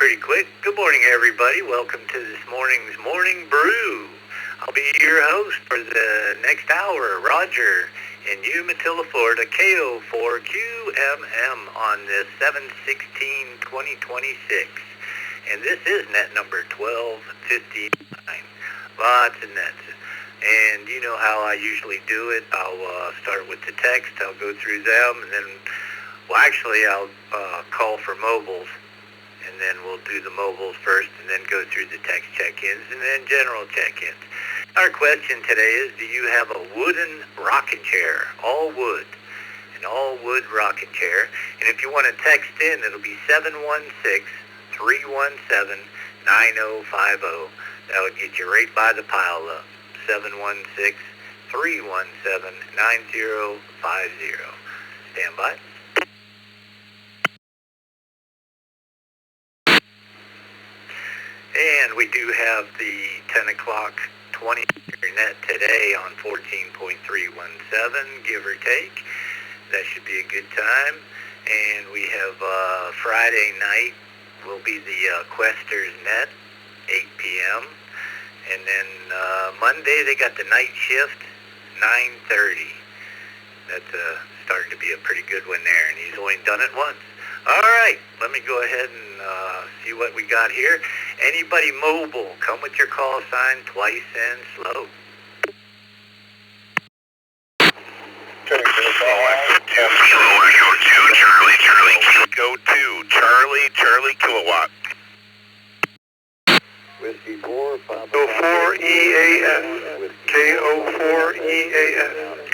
pretty quick. Good morning, everybody. Welcome to this morning's Morning Brew. I'll be your host for the next hour, Roger, in Umatilla, Florida, KO4QMM on this 7/16/2026. And this is net number 1259. Lots of nets. And you know how I usually do it. I'll start with the text. I'll go through them, and then, well, actually, I'll call for mobiles. And then we'll do the mobiles first, and then go through the text check-ins, and then general check-ins. Our question today is, do you have a wooden rocking chair? All wood. An all-wood rocking chair. And if you want to text in, it'll be 716-317-9050. That would get you right by the pile up. 716-317-9050. Stand by. And we do have the 10 o'clock 20 net today on 14.317, give or take. That should be a good time. And we have Friday night will be the Questers net, 8 p.m. And then Monday they got the night shift, 9:30. That's starting to be a pretty good one there, and he's only done it once. All right, let me go ahead and see what we got here. Anybody mobile, come with your call sign twice and slow. Kilo Echo 2, Charlie, Kilo 2, Charlie, Kilowatt. Whiskey 4, Papa. KO4 EAS. KO4 EAS.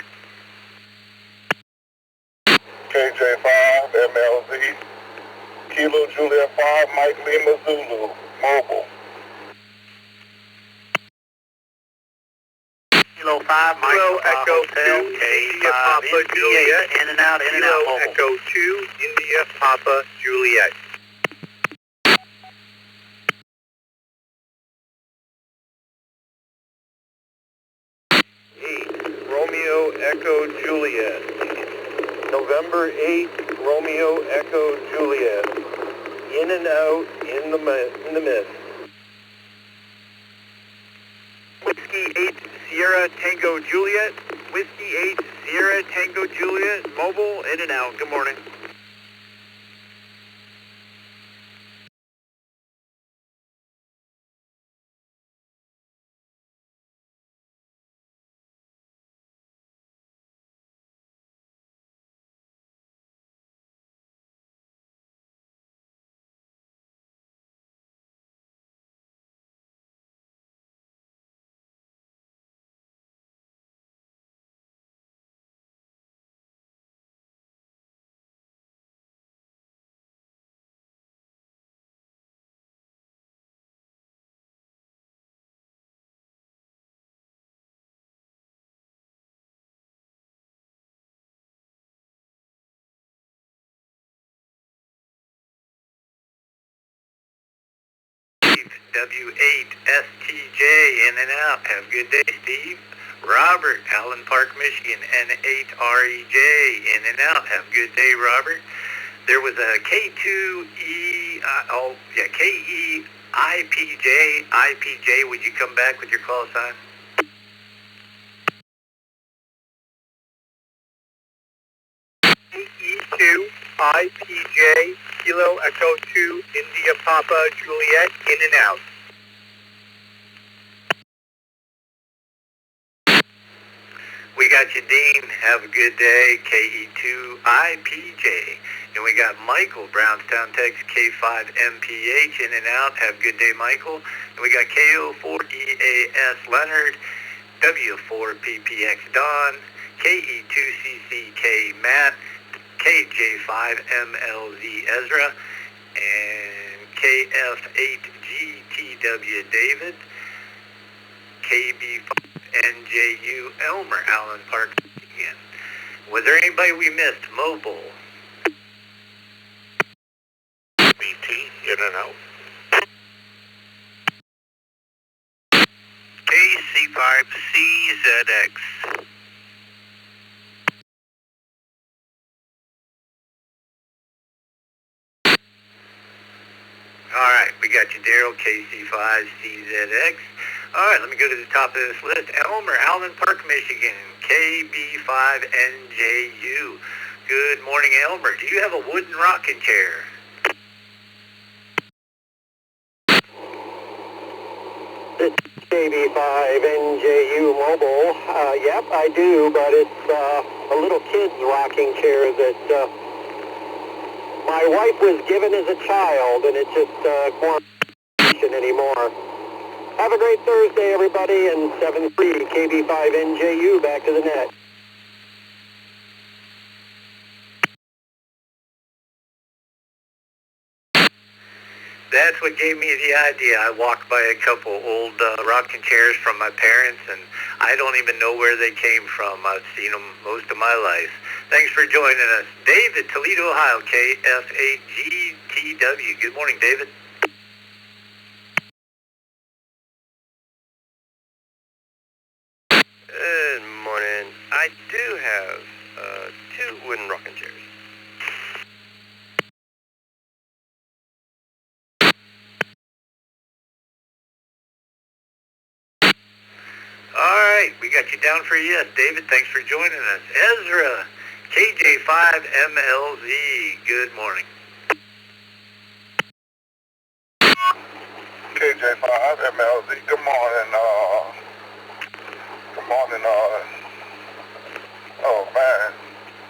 KJ5, MLZ. Kilo Juliet 5, Mike Lima Zulu, mobile. Kilo 5, Mike Kilo Echo Hotel, 2, K5, India Papa Juliet. in and out, Kilo mobile. Echo 2, India Papa Juliet. Romeo Echo Juliet. November 8, Romeo Echo Juliet. In and out in the mist. Whiskey 8 Sierra Tango Juliet. Whiskey 8 Sierra Tango Juliet. Mobile in and out. Good morning. W8STJ, in and out. Have a good day, Steve. Robert, Allen Park, Michigan, N8REJ, in and out. Have a good day, Robert. There was a K2E, KEIPJ. Would you come back with your call sign? KE2 IPJ Kilo Echo 2 India Papa Juliet in and out. We got you, Dean. Have a good day. KE2 IPJ. And we got Michael, Brownstown, Texas, K5MPH, in and out. Have a good day, Michael. And we got KO4EAS Leonard, W4PPX Don, KE2CCK Matt, KJ5MLZ Ezra, and KF8GTW David, KB5NJU Elmer, Allen Park again. Was there anybody we missed? Mobile. BT, in and out. KC5CZX. All right, we got you, Daryl, KC5CZX. All right, let me go to the top of this list. Elmer, Allen Park, Michigan, KB5NJU. Good morning, Elmer. Do you have a wooden rocking chair? This KB5NJU mobile. Yep, I do, but it's a little kid's rocking chair that my wife was given as a child, and it just won't function anymore. Have a great Thursday, everybody, and 7-3 KB5NJU back to the net. That's what gave me the idea. I walked by a couple old rocking chairs from my parents, and I don't even know where they came from. I've seen them most of my life. Thanks for joining us. David, Toledo, Ohio, KFAGTW. Good morning, David. Good morning. I do have 2 wooden rocking chairs. All right, we got you down for a yes. David, thanks for joining us. Ezra, KJ5MLZ. Good morning. KJ5MLZ. Good morning. Good morning. Oh man,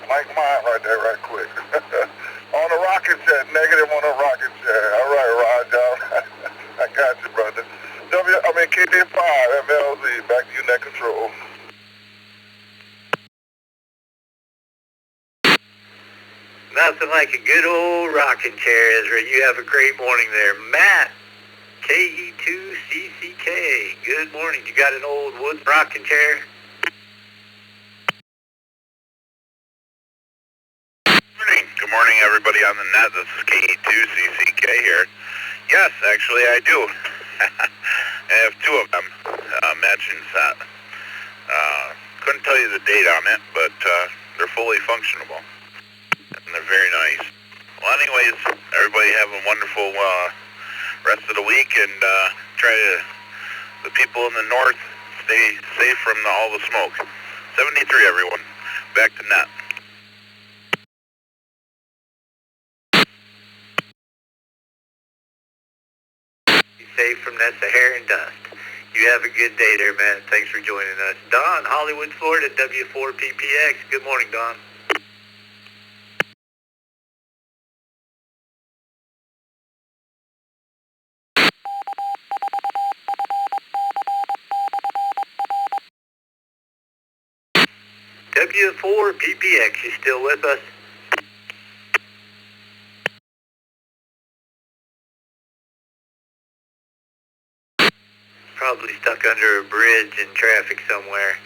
Mike mine right there, right quick. On the rocket chair, negative on the rocket chair. All right, Roger. I got you, brother. KJ5MLZ. Back to you, net control. Nothing like a good old rocking chair, Ezra. You have a great morning there. Matt, KE2CCK. Good morning. You got an old wood rocking chair? Good morning, everybody on the net. This is KE2CCK here. Yes, actually, I do. I have 2 of them, matching set. Couldn't tell you the date on it, but they're fully functionable. And they're very nice. Well, anyways, everybody have a wonderful rest of the week, and try to, the people in the north, stay safe from all the smoke. 73, everyone. Back to net. Be safe from that Saharan dust. You have a good day there, Matt. Thanks for joining us. Don, Hollywood, Florida, W4PPX. Good morning, Don. W4PPX, you still with us? Probably stuck under a bridge in traffic somewhere.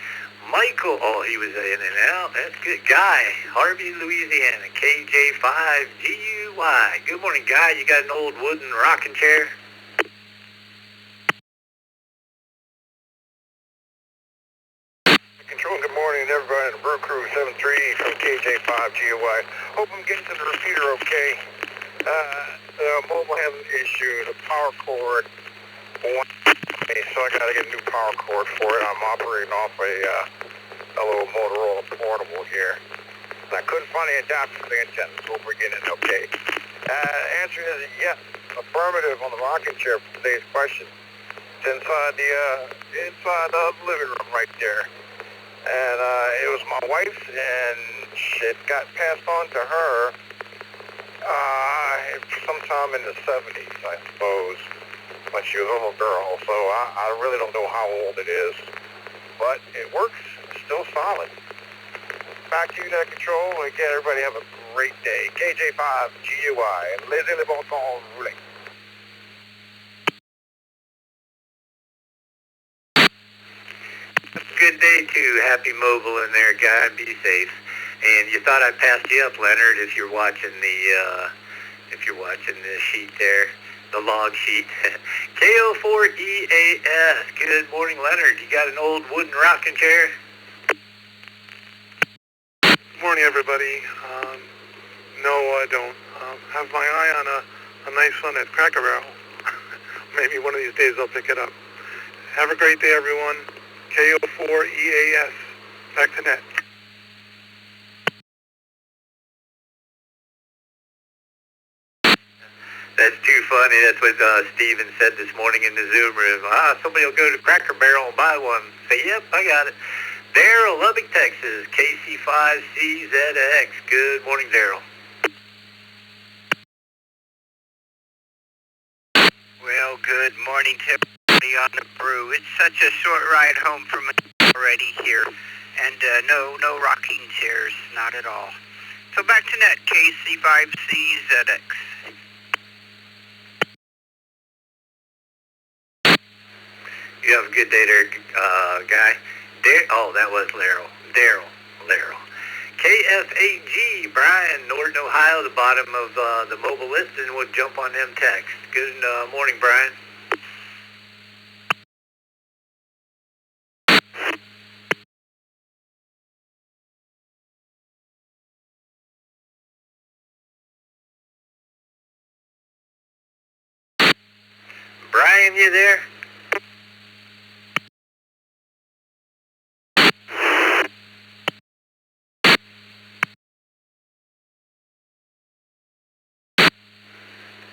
Michael, oh, he was in and out. That's good. Guy, Harvey, Louisiana, KJ5GUY. Good morning, Guy. You got an old wooden rocking chair? Control, good morning, everybody in the Brew Crew 73 from KJ5GUY. Hope I'm getting to the repeater okay. The mobile has an issue. The power cord went, so I got to get a new power cord for it. I'm operating off a little Motorola portable here. And I couldn't find the adapter for the antenna, so hope we're getting it okay. Answer is yes, affirmative on the rocking chair for today's question. It's inside the living room right there. And it was my wife's, and it got passed on to her sometime in the 70s, I suppose, when she was a little girl. So I really don't know how old it is, but it works. It's still solid. Back to you, net control. Again, everybody have a great day. KJ5GUI, and les éléments roulés. Good day too. Happy mobile in there, Guy. Be safe. And you thought I passed you up, Leonard, if you're watching the sheet there, the log sheet. KO4EAS. Good morning, Leonard. You got an old wooden rocking chair? Good morning, everybody. No, I don't. Have my eye on a nice one at Cracker Barrel. Maybe one of these days I'll pick it up. Have a great day, everyone. KO4EAS. Back to net. That's too funny. That's what Steven said this morning in the Zoom room. Somebody will go to Cracker Barrel and buy one. Say, yep, I got it. Daryl, Lubbock, Texas, KC5CZX. Good morning, Daryl. Well, good morning to everybody on the Brew. It's such a short ride home from already here. And no rocking chairs, not at all. So back to net, KC5CZX. You have a good day there, guy. That was Daryl. KFAG, Brian, Norton, Ohio, the bottom of the mobile list, and we'll jump on them texts. Good morning, Brian. Brian, you there?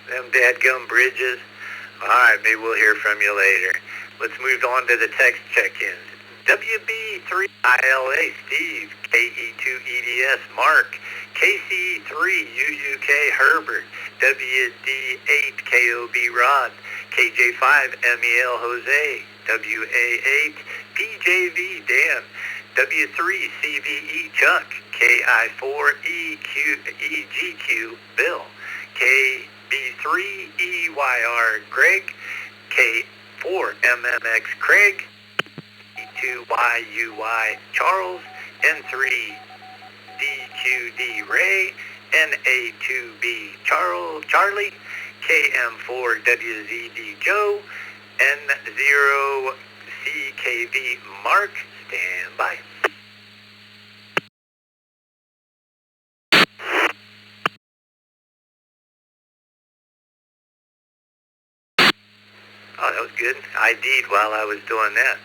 Them dadgum bridges. All right, maybe we'll hear from you later. Let's move on to the text check-ins. WB3ILA, Steve. KE2EDS, Mark. KC3UUK, Herbert. WD8KOB, Rod. KJ5MEL, Jose. WA8 PJV, Dan. W3CVE, Chuck. KI4EGQ, Bill. KB3EYR, Greg. K4MMX, Craig. E2YUY, Charles. N3DQD, Ray. NA2B, Charlie. KM4WZD, Joe. N0CKV, Mark. Stand by. Oh, that was good. ID'd while I was doing that.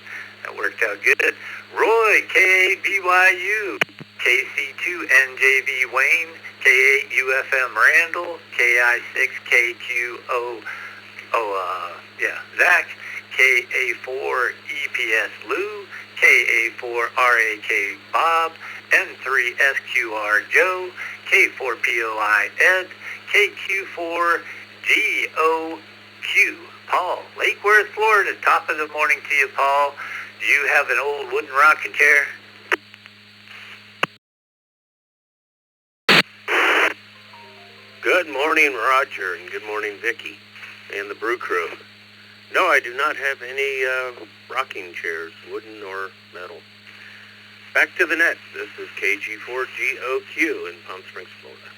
That worked out good. Roy, KBYU, KC2NJV, Wayne, K8UFM, Randall, KI6KQO, Zach, KA4EPS, Lou, KA4RAK, Bob, N3SQR, Joe, K4POI, Ed, KQ4GOQ, Paul. Lake Worth, Florida. Top of the morning to you, Paul. Do you have an old wooden rocking chair? Good morning, Roger, and good morning, Vicky, and the Brew crew. No, I do not have any rocking chairs, wooden or metal. Back to the net. This is KG4GOQ in Palm Springs, Florida.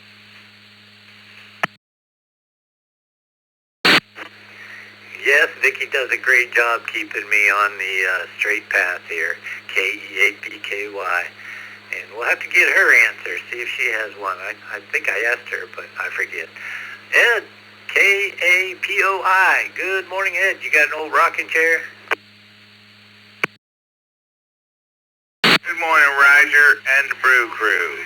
Yes, Vicky does a great job keeping me on the straight path here. KE8BKY. And we'll have to get her answer, see if she has one. I think I asked her, but I forget. Ed, KAPOI. Good morning, Ed. You got an old rocking chair? Good morning, Roger and the Brew crew.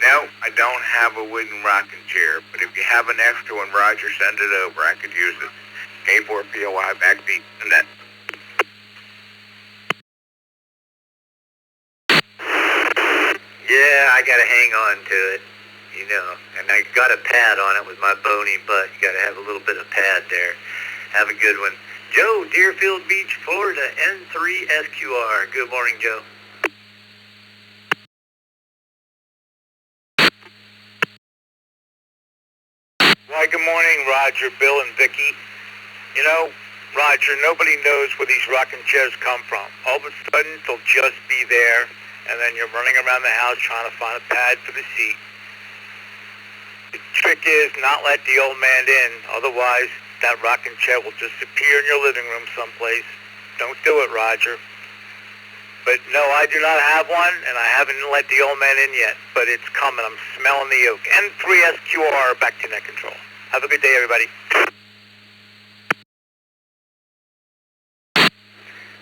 No, I don't have a wooden rocking chair, but if you have an extra one, Roger, send it over. I could use it. K4POI, backbeat, and that. Yeah, I gotta hang on to it, you know, and I got a pad on it with my bony butt. You gotta have a little bit of pad there. Have a good one. Joe, Deerfield Beach, Florida, N3SQR. Good morning, Joe. Why, good morning, Roger, Bill, and Vicky. You know, Roger, nobody knows where these rocking chairs come from. All of a sudden, they'll just be there, and then you're running around the house trying to find a pad for the seat. The trick is not let the old man in, otherwise that rocking chair will disappear in your living room someplace. Don't do it, Roger. But no, I do not have one, and I haven't let the old man in yet, but it's coming. I'm smelling the oak. N3SQR, back to net control. Have a good day, everybody.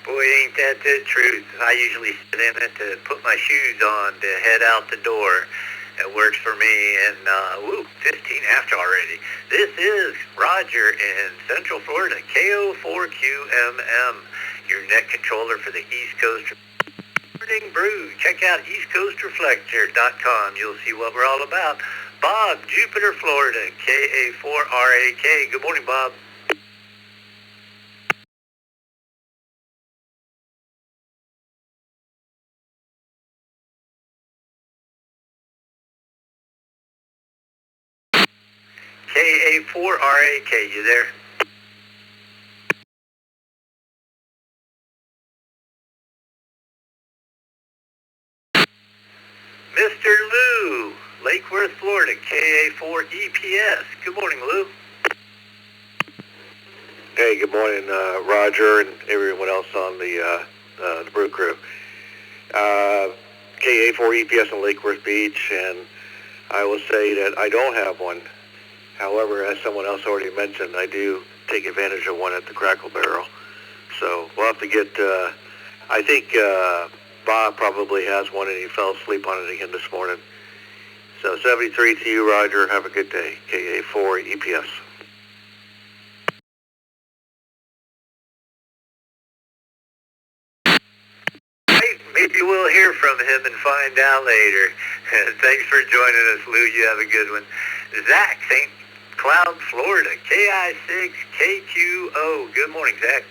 Boy, ain't that the truth. I usually sit in it to put my shoes on to head out the door. It works for me, and 15 after already. This is Roger in Central Florida, KO4QMM, your net controller for the East Coast Brew. Check out eastcoastreflector.com. You'll see what we're all about. Bob, Jupiter, Florida, KA4RAK. Good morning, Bob. KA4RAK, you there? Mr. Lou, Lake Worth, Florida, KA4EPS. Good morning, Lou. Hey, good morning, Roger and everyone else on the Brew Crew. KA4EPS in Lake Worth Beach, and I will say that I don't have one. However, as someone else already mentioned, I do take advantage of one at the Crackle Barrel. So we'll have to get, I think Bob probably has one and he fell asleep on it again this morning. So 73 to you, Roger. Have a good day. KA4EPS. Maybe we'll hear from him and find out later. Thanks for joining us, Lou. You have a good one. Zach, St. Cloud, Florida, KI6KQO. Good morning, Zach.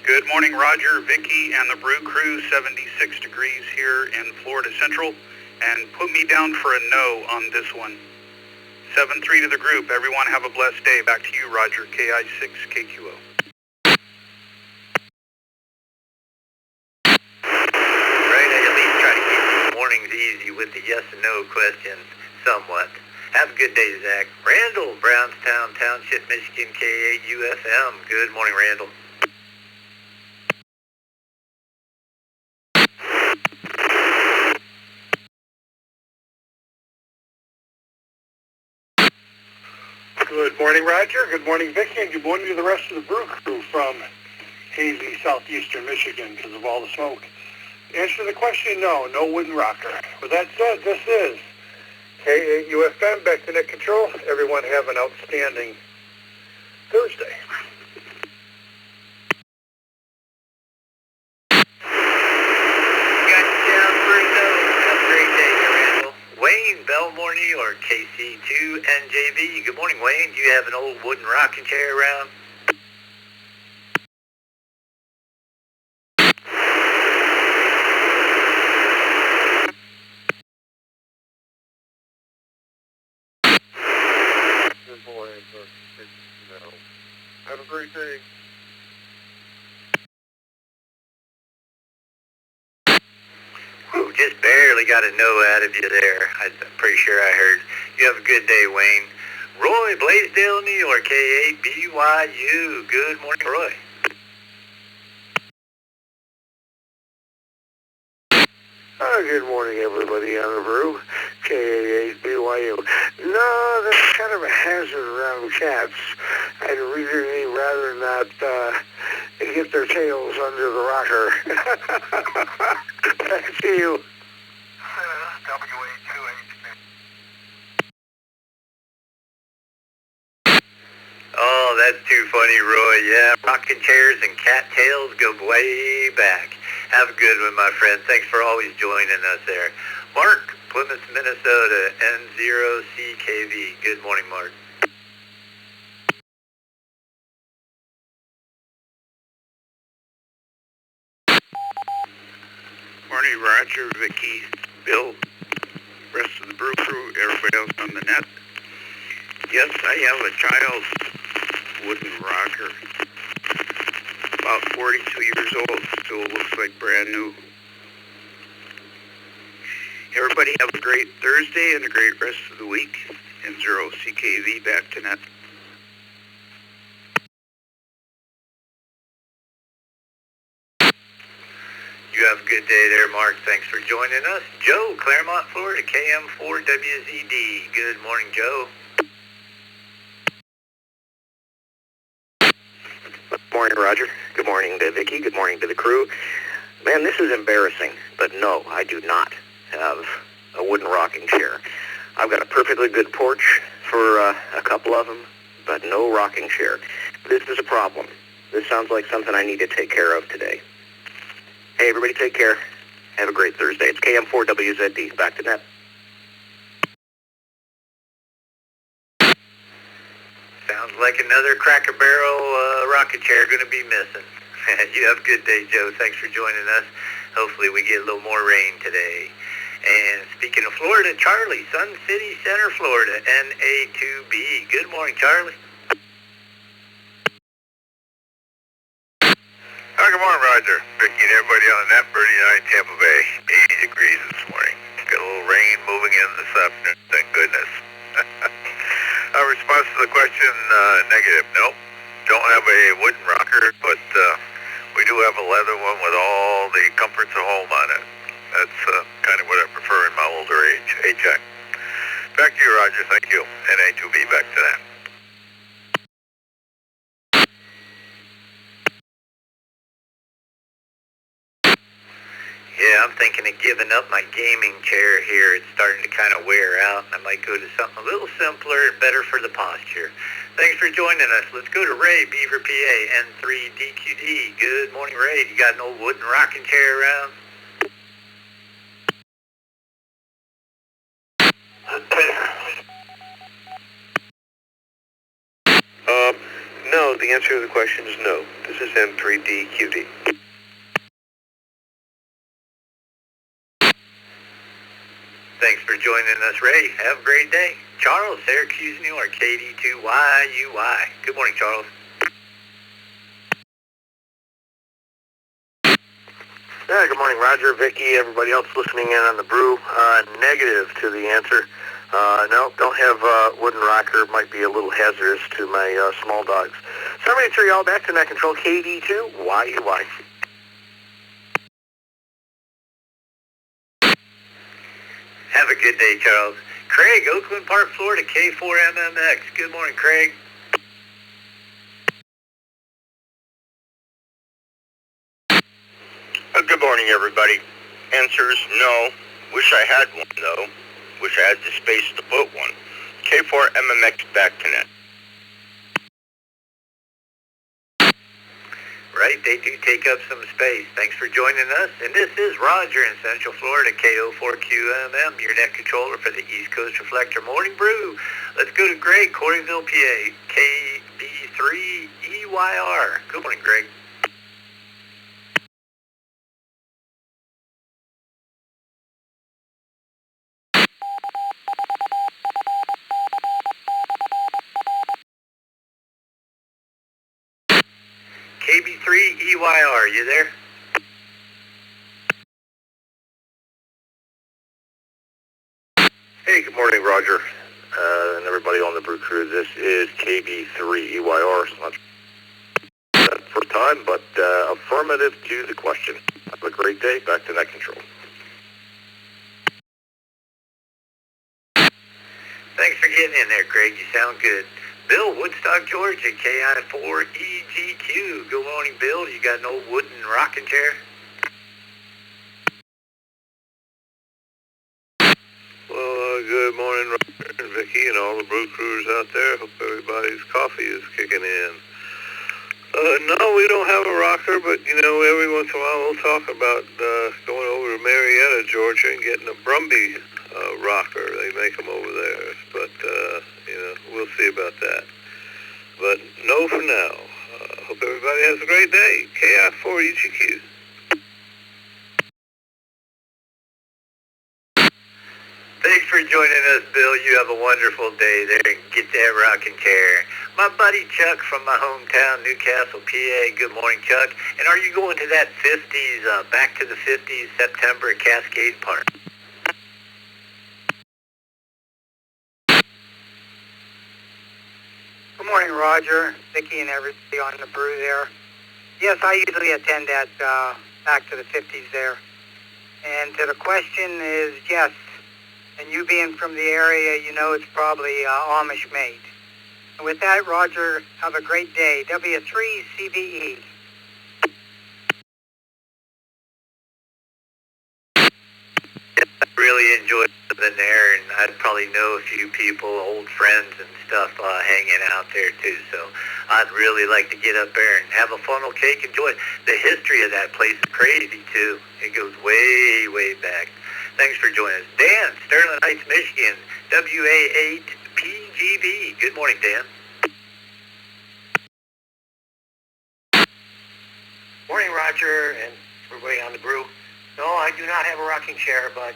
Good morning, Roger, Vicky, and the Brew Crew. 76 degrees here in Florida Central. And put me down for a no on this one. 7-3 to the group. Everyone have a blessed day. Back to you, Roger, KI6KQO. Mornings easy with the yes and no questions, somewhat. Have a good day, Zach. Randall, Brownstown Township, Michigan, KAUFM. Good morning, Randall. Good morning, Roger. Good morning, Vicky, and good morning to the rest of the Brew Crew from hazy southeastern Michigan because of all the smoke. Answer to the question, no wooden rocker. With that said, this is KAUFM, back to net control. Everyone have an outstanding Thursday. Got you down for a no. Have a great day, Randall. Wayne, Belmore, New York, KC2NJV. Good morning, Wayne. Do you have an old wooden rocking chair around? Have a great day. Whew, just barely got a no out of you there. I'm pretty sure I heard. You have a good day, Wayne. Roy, Blaisdell, New York, K8BYU. Good morning, Roy. Good morning, everybody on the Brew, KA8BYU. No, that's kind of a hazard around cats. I'd really rather not get their tails under the rocker. Back to you. Oh, that's too funny, Roy. Yeah, rocking chairs and cattails go way back. Have a good one, my friend. Thanks for always joining us there. Mark, Plymouth, Minnesota, N0CKV. Good morning, Mark. Morning, Roger, Vicky, Bill, rest of the Brew Crew, everybody else on the net. Yes, I have a child's wooden rocker. About 42 years old, still looks like brand new. Everybody have a great Thursday and a great rest of the week. N0CKV back to net. You You have a good day there, Mark. Thanks for joining us. Joe, Claremont, Florida, KM4WZD. Good morning, Joe. Good morning, Roger. Good morning to Vicki. Good morning to the crew. Man, this is embarrassing, but no, I do not have a wooden rocking chair. I've got a perfectly good porch for a couple of them, but no rocking chair. This is a problem. This sounds like something I need to take care of today. Hey, everybody, take care. Have a great Thursday. It's KM4WZD. Back to net. Sounds like another Cracker Barrel rocket chair going to be missing. You have a good day, Joe. Thanks for joining us. Hopefully we get a little more rain today. And speaking of Florida, Charlie, Sun City Center, Florida, NA2B. Good morning, Charlie. Hi, good morning, Roger. Vicky and everybody on the net, Birdie 9, Tampa Bay. 80 degrees this morning. Got a little rain moving in this afternoon, thank goodness. Our response to the question, negative. Nope. Don't have a wooden rocker, but we do have a leather one with all the comforts of home on it. That's kind of what I prefer in my older age. Hey, Jack. Back to you, Roger. Thank you. NA2B, back to that. Yeah, I'm thinking of giving up my gaming chair here. It's starting to kind of wear out. I might go to something a little simpler and better for the posture. Thanks for joining us. Let's go to Ray, Beaver, PA, N3DQD. Good morning, Ray. You got an old wooden rocking chair around? No, the answer to the question is no. This is N3DQD. Thanks for joining us, Ray. Have a great day. Charles, Syracuse, New York, KD2YUY. Good morning, Charles. Yeah, good morning, Roger, Vicki, everybody else listening in on the Brew. Negative to the answer. No, don't have wooden rocker. Might be a little hazardous to my small dogs. 783 all back to net control, KD2YUY. Have a good day, Charles. Craig, Oakland Park, Florida, K4MMX. Good morning, Craig. Good morning, everybody. Answer is no. Wish I had one, though. Wish I had the space to put one. K4MMX back to net. Right, they do take up some space. Thanks for joining us. And this is Roger in Central Florida, KO4QMM, your net controller for the East Coast Reflector Morning Brew. Let's go to Greg, Coreyville, PA, KB3EYR. Good morning, Greg. KB3EYR, you there? Hey, good morning, Roger, and everybody on the Brew Crew. This is KB3EYR. It's not the first time, but affirmative to the question. Have a great day. Back to net control. Thanks for getting in there, Greg. You sound good. Bill, Woodstock, Georgia, KI4EGQ. Good morning, Bill. You got an old wooden rocking chair? Well, good morning, Roger and Vicki and all the brew crews out there. Hope everybody's coffee is kicking in. No, we don't have a rocker, but, every once in a while we'll talk about going over to Marietta, Georgia, and getting a Brumby rocker. They make them over there. But, we'll see about that. But no for now. Hope everybody has a great day. KI4EGQ. Thanks for joining us, Bill. You have a wonderful day there and get that rocking chair. My buddy Chuck from my hometown, Newcastle, PA. Good morning, Chuck. And are you going to that 50s, back to the 50s, September at Cascade Park? Good morning, Roger, Vicki, and everybody on the Brew there. Yes, I usually attend that back to the 50s there. And to the question is yes. And you being from the area, you know it's probably Amish made. And with that, Roger, have a great day. W3CBE. Really enjoyed living there, and I'd probably know a few people, old friends and stuff, hanging out there too. So I'd really like to get up there and have a funnel cake. Enjoy the history of that place is crazy too. It goes way, way back. Thanks for joining us, Dan, Sterling Heights, Michigan, WA8PGB. Good morning, Dan. Morning, Roger, and everybody on the Brew. No, I do not have a rocking chair, but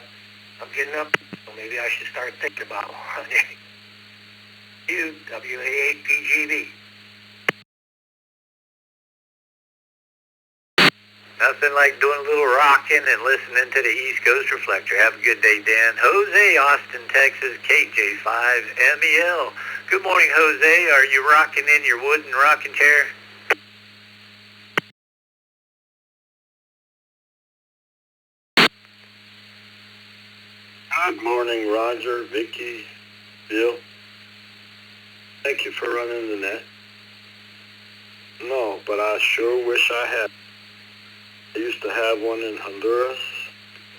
I'm getting up, so maybe I should start thinking about one. You, WA8PGB. Nothing like doing a little rocking and listening to the East Coast Reflector. Have a good day, Dan. Jose, Austin, Texas, KJ5MEL. Good morning, Jose. Are you rocking in your wooden rocking chair? Good morning, Roger, Vicky, Bill. Thank you for running the net. No, but I sure wish I had. I used to have one in Honduras,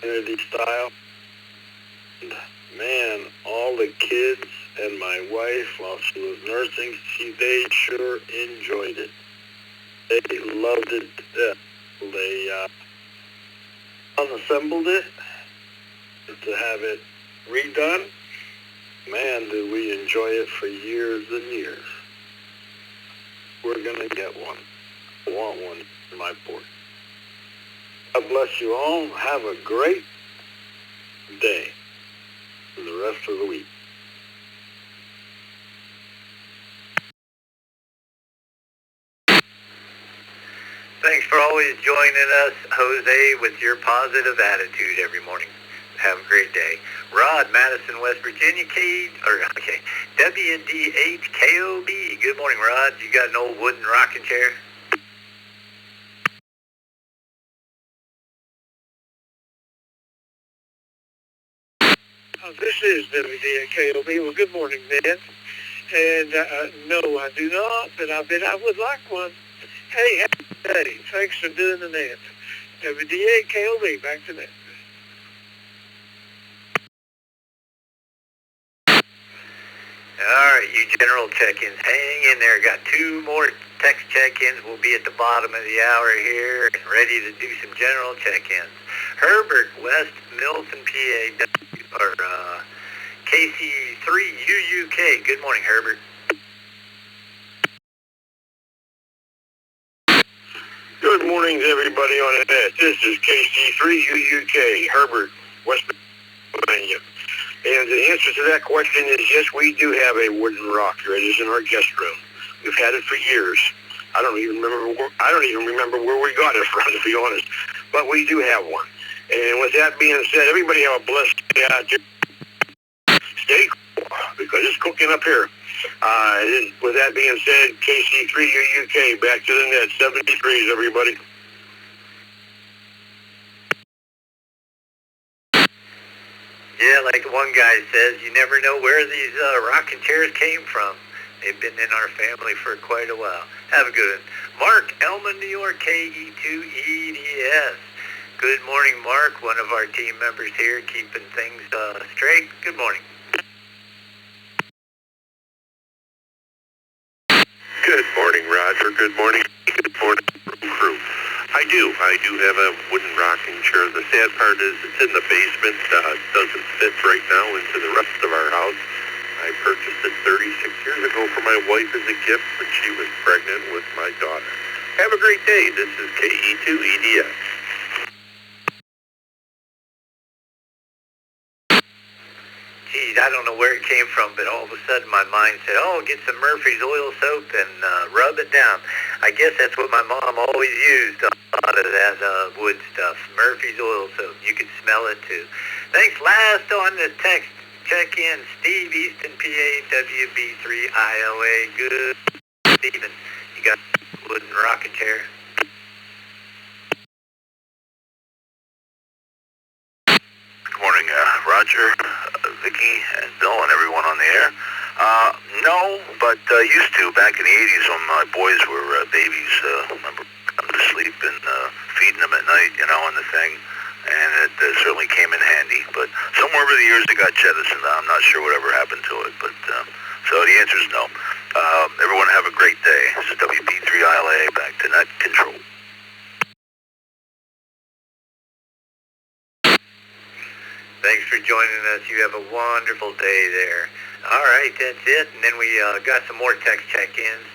Kennedy style. And man, all the kids and my wife, while she was nursing, they sure enjoyed it. They loved it to death. They unassembled it to have it redone. Man, did we enjoy it for years and years. We're going to get one. I want one in my porch. God bless you all. Have a great day and the rest of the week. Thanks for always joining us, Jose, with your positive attitude every morning. Have a great day. Rod, Madison, West Virginia, WD8KOB. Good morning, Rod. You got an old wooden rocking chair? This is WD8KOB. Well, good morning, Ned. And no, I do not, but I bet I would like one. Hey, happy day. Thanks for doing the net. WD8KOB, back to net. All right, you general check-ins, hang in there. Got two more text check-ins. We'll be at the bottom of the hour here and ready to do some general check-ins. Herbert, West Milton, PA, KC3UUK. Good morning, Herbert. Good morning to everybody on the net. This is KC3UUK, Herbert, West Pennsylvania. And the answer to that question is yes, we do have a wooden rocker. It is in our guest room. We've had it for years. I don't even remember where we got it from, to be honest. But we do have one. And with that being said, everybody have a blessed day out there. Stay cool, because it's cooking up here. With that being said, KC3UUK, back to the net, 73s, everybody. Yeah, like one guy says, you never know where these rocking chairs came from. They've been in our family for quite a while. Have a good one. Mark, Elma, New York, KE2EDS. Good morning, Mark, one of our team members here, keeping things straight. Good morning. Good morning, Roger. Good morning. Good morning, crew. I do have a wooden rocking chair. The sad part is it's in the basement. Doesn't fit right now into the rest of our house. I purchased it 36 years ago for my wife as a gift when she was pregnant with my daughter. Have a great day. This is KE2EDS. Geez, I don't know where it came from, but all of a sudden my mind said, oh, get some Murphy's oil soap and rub it down. I guess that's what my mom always used, a lot of that wood stuff. Murphy's oil soap. You could smell it too. Thanks. Last on the text check-in, Steve, Easton, PA, WB3ILA. Good, Steven. You got a wooden rocking chair? Roger, Vicky, and Bill, and everyone on the air. No, but used to back in the 80s when my boys were babies. Remember coming to sleep and feeding them at night, on the thing. And it certainly came in handy. But somewhere over the years it got jettisoned. I'm not sure whatever happened to it. But so the answer is no. Everyone have a great day. This is WP3ILA back to net control. Thanks for joining us. You have a wonderful day there. All right, that's it. And then we got some more text check-ins.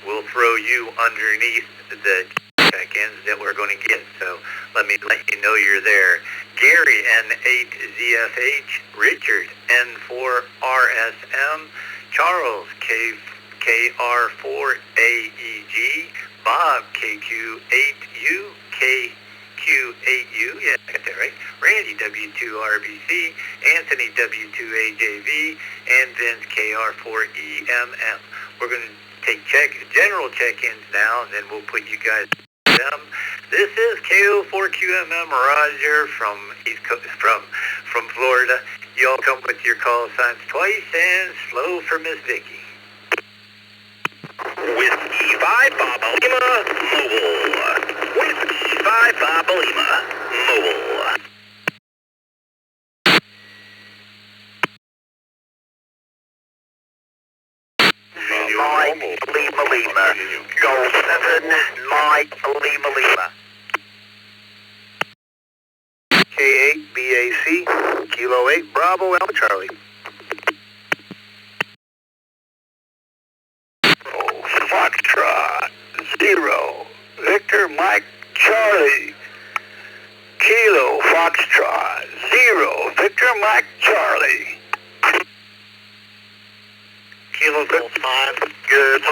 We'll throw you underneath the check-ins that we're going to get. So let me let you know you're there. Gary, N8ZFH. Richard, N4RSM. Charles, KR4AEG. Bob, KQ8U. KQ8U, yeah, I got that right. Randy, W2RBC, Anthony, W2AJV, and Vince, KR4EMM. We're going to take general check-ins now, and then we'll put you guys on them. This is KO4QMM Roger from East Coast, from Florida. Y'all come with your call signs twice and slow for Miss Vicky. Whiskey 5 Papa Lima Mobile. Whiskey 5 Papa Lima Mobile. Mike Lima Lima. Go 7 Mike Lima Lima. K8 BAC, Kilo 8 Bravo Alpha Charlie. Foxtrot 0 Victor Mike Charlie. Kilo Foxtrot 0 Victor Mike Charlie. Kilo Gold 5. Good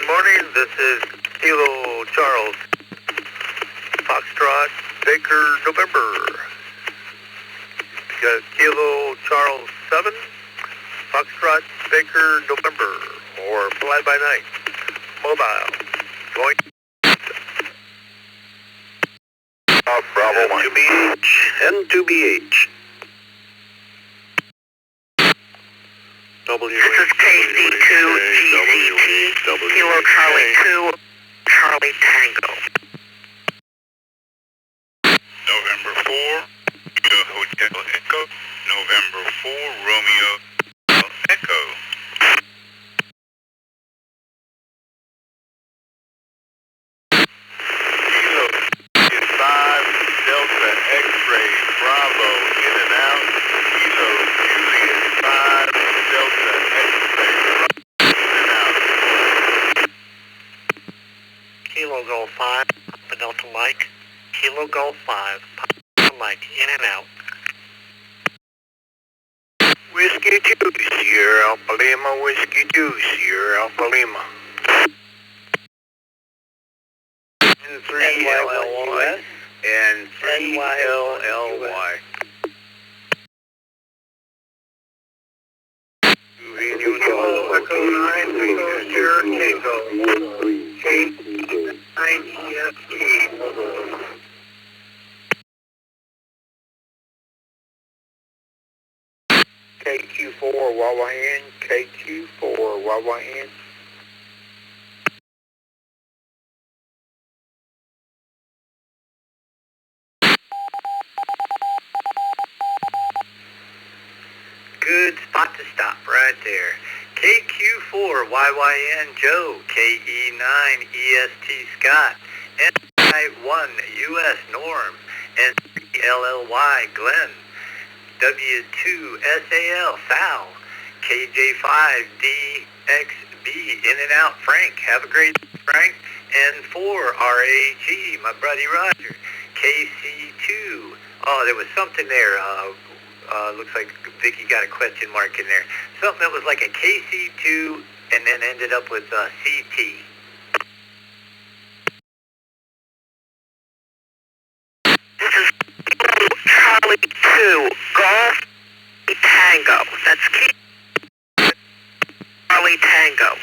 morning. This is Kilo Charles. Foxtrot Baker November. Kilo Charles 7. Foxtrot Baker November. Or Fly by Night. Mobile. Going. Bravo 1. N2BH. N2BH. This is KC2GCT, Kilo Charlie 2, Charlie Tango. November 4, Hotel Echo. November 4, Romeo Echo. Kilo 5, Delta X-Ray, Bravo, in and out. Kilo Juliet 5, Delta X-Ray, Bravo, in and out. Kilo Golf 5, Papa Delta Mike. Kilo Golf 5, Papa Delta Mike, in and out. Whiskey 2, Sierra Alpha Lima. Whiskey 2, Sierra Alpha Lima. N3LLY and 3LLY. Echo 9, Sierra Tango. K9EFT. KQ4 YYN, KQ4 YYN. Good spot to stop right there. KQ4 YYN Joe, KE9 EST Scott, NI1 US Norm, NLLY Glenn, W2 SAL Sal, KJ5 DXB In and Out Frank. Have a great day, Frank. N4 RAG, my buddy Roger. KC2. Oh, there was something there. Looks like Vicky got a question mark in there. Something that was like a KC2 and then ended up with CT. This is Charlie 2, Golf Tango. That's Charlie Tango.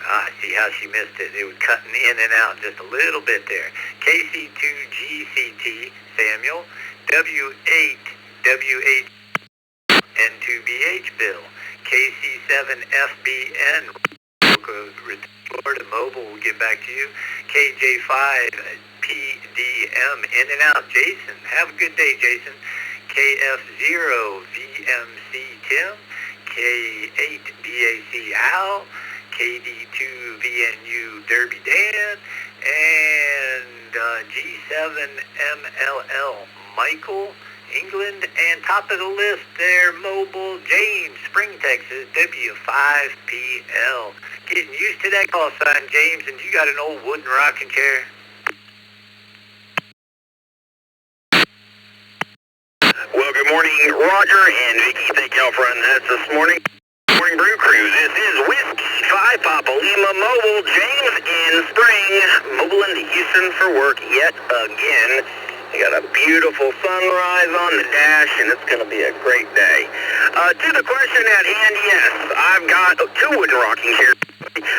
I see how she missed it. It was cutting in and out just a little bit there. KC2GCT, Samuel. W8WH N2BH, Bill. KC7FBN, Florida Mobile, we'll get back to you. KJ5PDM, in and out, Jason. Have a good day, Jason. KF0VMC, Tim. K8BAC, Al. KD2VNU, Derby Dan. And G7MLL, Michael. England, and top of the list there, Mobile, James, Spring, Texas, W5PL. Getting used to that call sign, James, and you got an old wooden rocking chair. Well, good morning, Roger and Vicky. Thank y'all for running that this morning. Morning Brew Crew. This is Whiskey 5 Papa Lima Mobile, James in Spring, mobile into Houston for work yet again. We got a beautiful sunrise on the dash, and it's going to be a great day. To the question at hand, yes, I've got 2 wooden rocking chairs.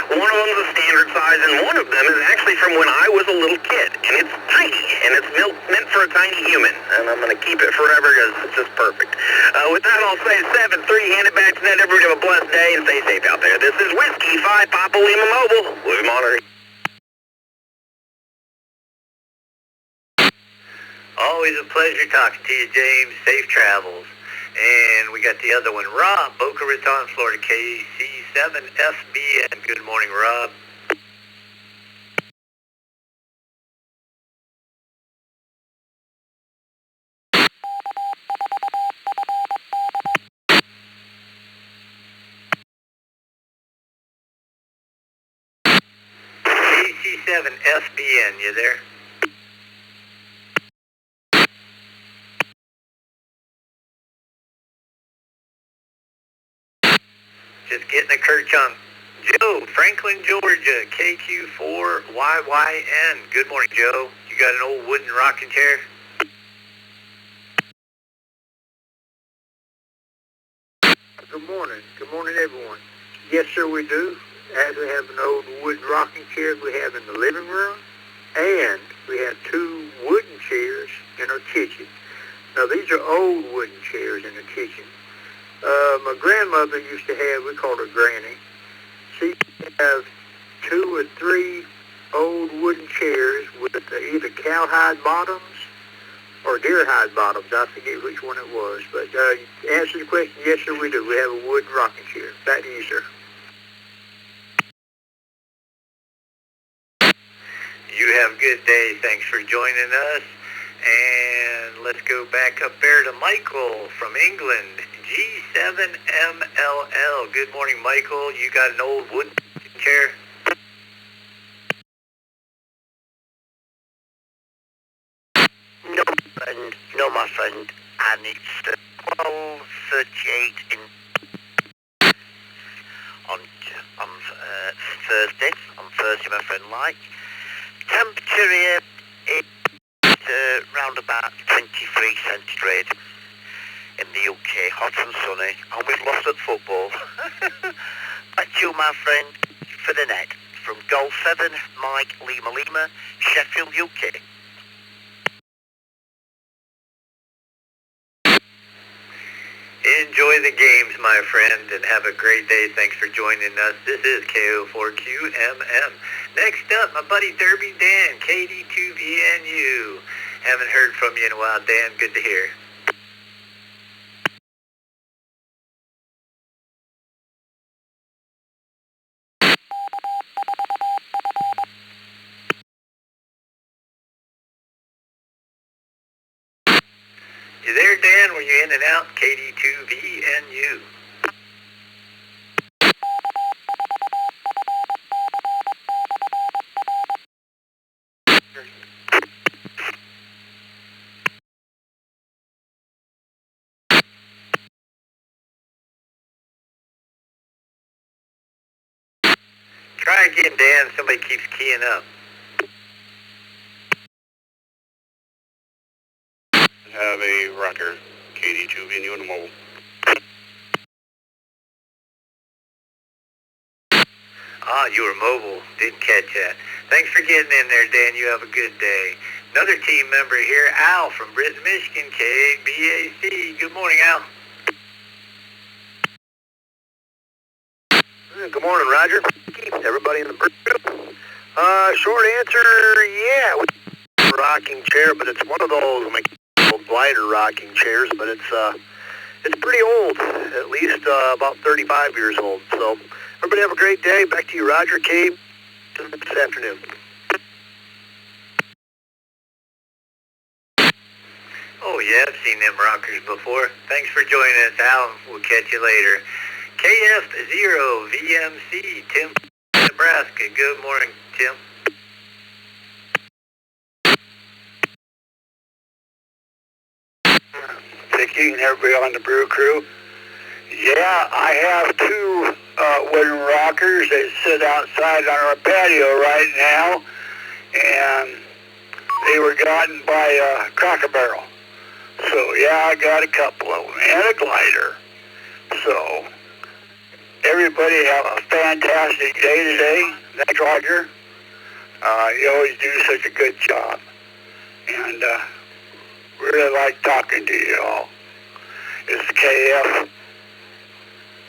One of them is a standard size, and one of them is actually from when I was a little kid, and it's tiny, and it's meant for a tiny human, and I'm going to keep it forever because it's just perfect. With that, I'll say 7-3, hand it back to that. Everybody have a blessed day, and stay safe out there. This is Whiskey 5 Papa Lima Mobile. Live monitoring. Always a pleasure talking to you, James. Safe travels. And we got the other one, Rob, Boca Raton, Florida, KC7FBN. Good morning, Rob. KC7FBN, you there? Just getting a kerchunk. Joe, Franklin, Georgia, KQ4YYN. Good morning, Joe. You got an old wooden rocking chair? Good morning. Good morning, everyone. Yes, sir, we do. As we have an old wooden rocking chair we have in the living room, and we have 2 wooden chairs in our kitchen. Now, these are old wooden chairs in the kitchen. My grandmother used to have, we called her Granny. She used to have 2 or 3 old wooden chairs with either cowhide bottoms or deer hide bottoms. I forget which one it was. But to answer the question, yes, sir, we do. We have a wooden rocking chair. Back to you, sir. You have a good day. Thanks for joining us. And let's go back up there to Michael from England, G7MLL. Good morning, Michael. You got an old wooden chair? No, my friend. And it's 12:38 on Thursday. On Thursday, my friend, like. Temperature here is round about 23 centigrade in the UK, hot and sunny, and we've lost at football. Back to you, my friend, for the net. From Golf 7, Mike Lima Lima, Sheffield, UK. Enjoy the games, my friend, and have a great day. Thanks for joining us. This is KO4QMM. Next up, my buddy Derby Dan, KD2VNU. Haven't heard from you in a while, Dan. Good to hear. You there, Dan? Were you in and out? KD2VNU. Try again, Dan. Somebody keeps keying up. Have a rocker, KD2VNU and mobile. you were mobile. Didn't catch that. Thanks for getting in there, Dan. You have a good day. Another team member here, Al from Britain, Michigan, KBAC. Good morning, Al. Good morning, Roger. Everybody in the Brew. Short answer, yeah, rocking chair, but it's one of those mechanical glider rocking chairs, but it's pretty old, at least about 35 years old. So everybody have a great day. Back to you, Roger. Cabe, this afternoon. Oh, yeah, I've seen them rockers before. Thanks for joining us, Al. We'll catch you later. KF0VMC, Tim, Nebraska. Good morning, Tim. Vicky and everybody on the Brew crew. Yeah, I have two wooden rockers that sit outside on our patio right now, and they were gotten by Cracker Barrel. So yeah, I got a couple of them and a glider. So everybody have a fantastic day today. Thanks, Roger. You always do such a good job, and really like talking to you all. It's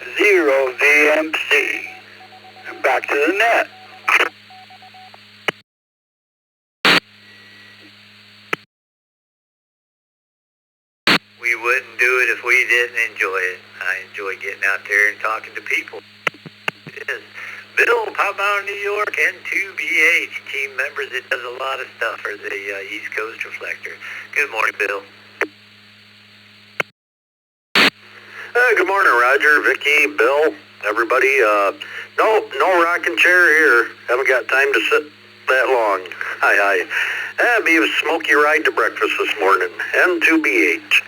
KF0VMC. And back to the net. We wouldn't do it if we didn't enjoy it. I enjoy getting out there and talking to people. It is. Bill, Power New York, and 2BH, team members that does a lot of stuff for the East Coast Reflector. Good morning, Bill. Good morning, Roger, Vicky, Bill, everybody. No rocking chair here. Haven't got time to sit that long. Hi. That'd be a smoky ride to breakfast this morning. And 2BH.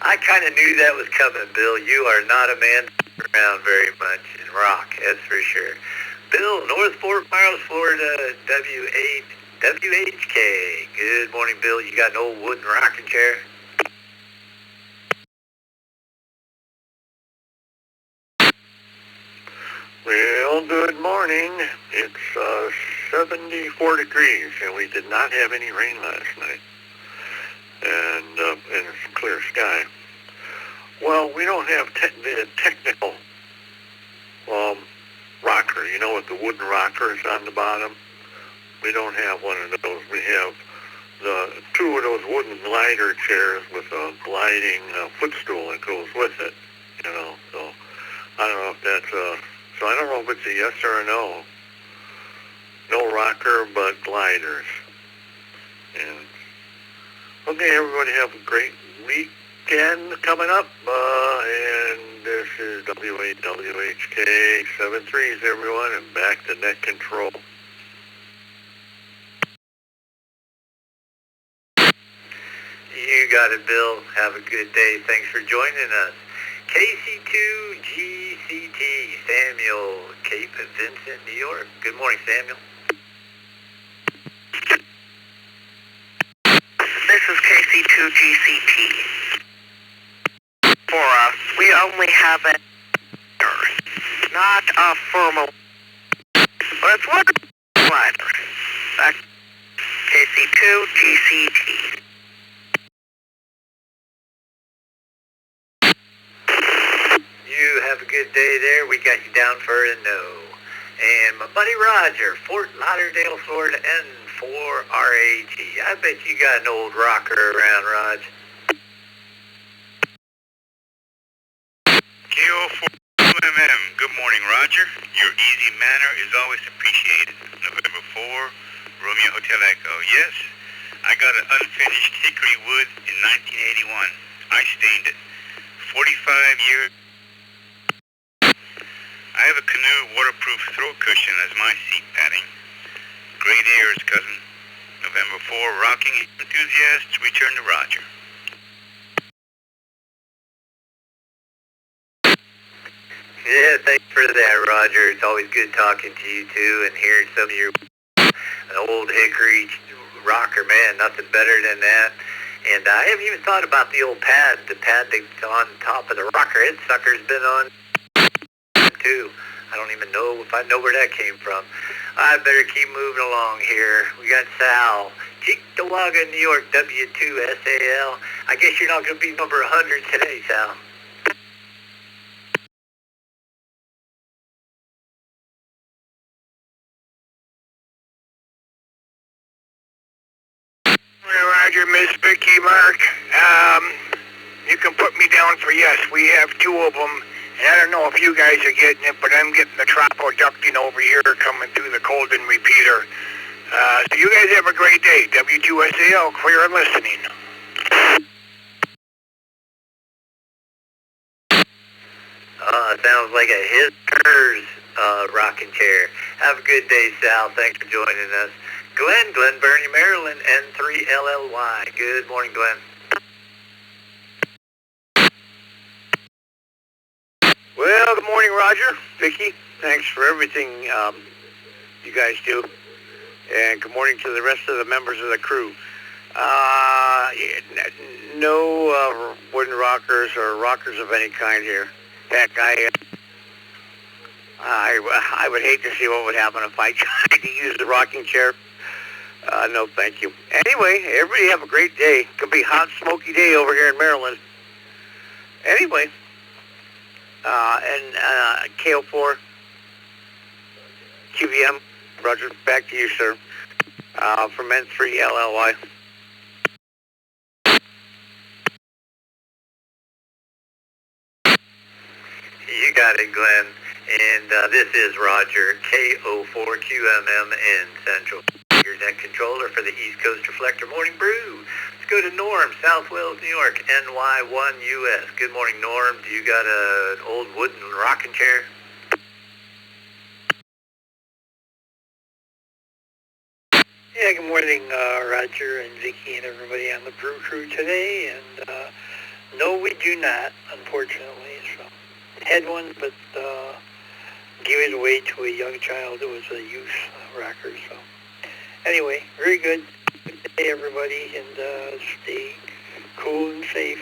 I kind of knew that was coming, Bill. You are not a man around very much in rock, that's for sure. Bill, North Fort Myers, Florida, WHK. Good morning, Bill. You got an old wooden rocking chair? Well, good morning. It's 74 degrees, and we did not have any rain last night. And it's clear sky. Well, we don't have the technical rocker, with the wooden rockers on the bottom. We don't have one of those. We have the two of those wooden glider chairs with a gliding footstool that goes with it, So I don't know if that's so I don't know if it's a yes or a no. No rocker, but gliders. And okay, everybody have a great weekend coming up. And this is WHK 73s, everyone, and back to net control. You got it, Bill. Have a good day. Thanks for joining us. KC2GCT, Samuel, Cape Vincent, New York. Good morning, Samuel. This is KC2GCT. For us, we only have a not a formal, but it's one glider. That's KC2GCT. You have a good day there. We got you down for a no. And my buddy Roger, Fort Lauderdale, Florida, N4RAG. I bet you got an old rocker around, Raj. KO4MM. Good morning, Roger. Your easy manner is always appreciated. November 4, Romeo Hotel Echo. Yes, I got an unfinished hickory wood in 1981. I stained it. 45 years. I have a canoe waterproof throw cushion as my seat padding. Great airs, cousin. November 4, rocking enthusiasts return to Roger. Yeah, thanks for that, Roger. It's always good talking to you, too, and hearing some of your old hickory rocker, man. Nothing better than that. And I haven't even thought about the old pad, the pad that's on top of the rocker. That sucker's been on too. I don't even know if I know where that came from. I better keep moving along here. We got Sal. Cheektowaga, New York, W2SAL. I guess you're not going to be number 100 today, Sal. Roger, Miss Vicky, Mark. You can put me down for yes. We have two of them. And I don't know if you guys are getting it, but I'm getting the tropoducting over here coming through the Colden repeater. So you guys have a great day. W2SAL, clear and listening. Sounds like a his-hers rocking chair. Have a good day, Sal. Thanks for joining us. Glen Burnie, Maryland, N3LLY. Good morning, Glenn. Well, good morning, Roger. Vicky, thanks for everything you guys do. And good morning to the rest of the members of the crew. No wooden rockers or rockers of any kind here. Heck, I would hate to see what would happen if I tried to use the rocking chair. No, thank you. Anyway, everybody have a great day. It's going to be a hot, smoky day over here in Maryland. Anyway, and KO4, QVM, Roger, back to you, sir, from N3LLY. You got it, Glenn. And this is Roger, KO4QMM in Central. Your net controller for the East Coast Reflector Morning Brew. Let's go to Norm, South Wales, New York, NY1US. Good morning, Norm. Do you got an old wooden rocking chair? Yeah, good morning, Roger and Vicky and everybody on the Brew Crew today. And no, we do not, unfortunately. So, had one, but gave it away to a young child. It was a youth rocker. So, anyway, very good. Good day, everybody, and stay cool and safe.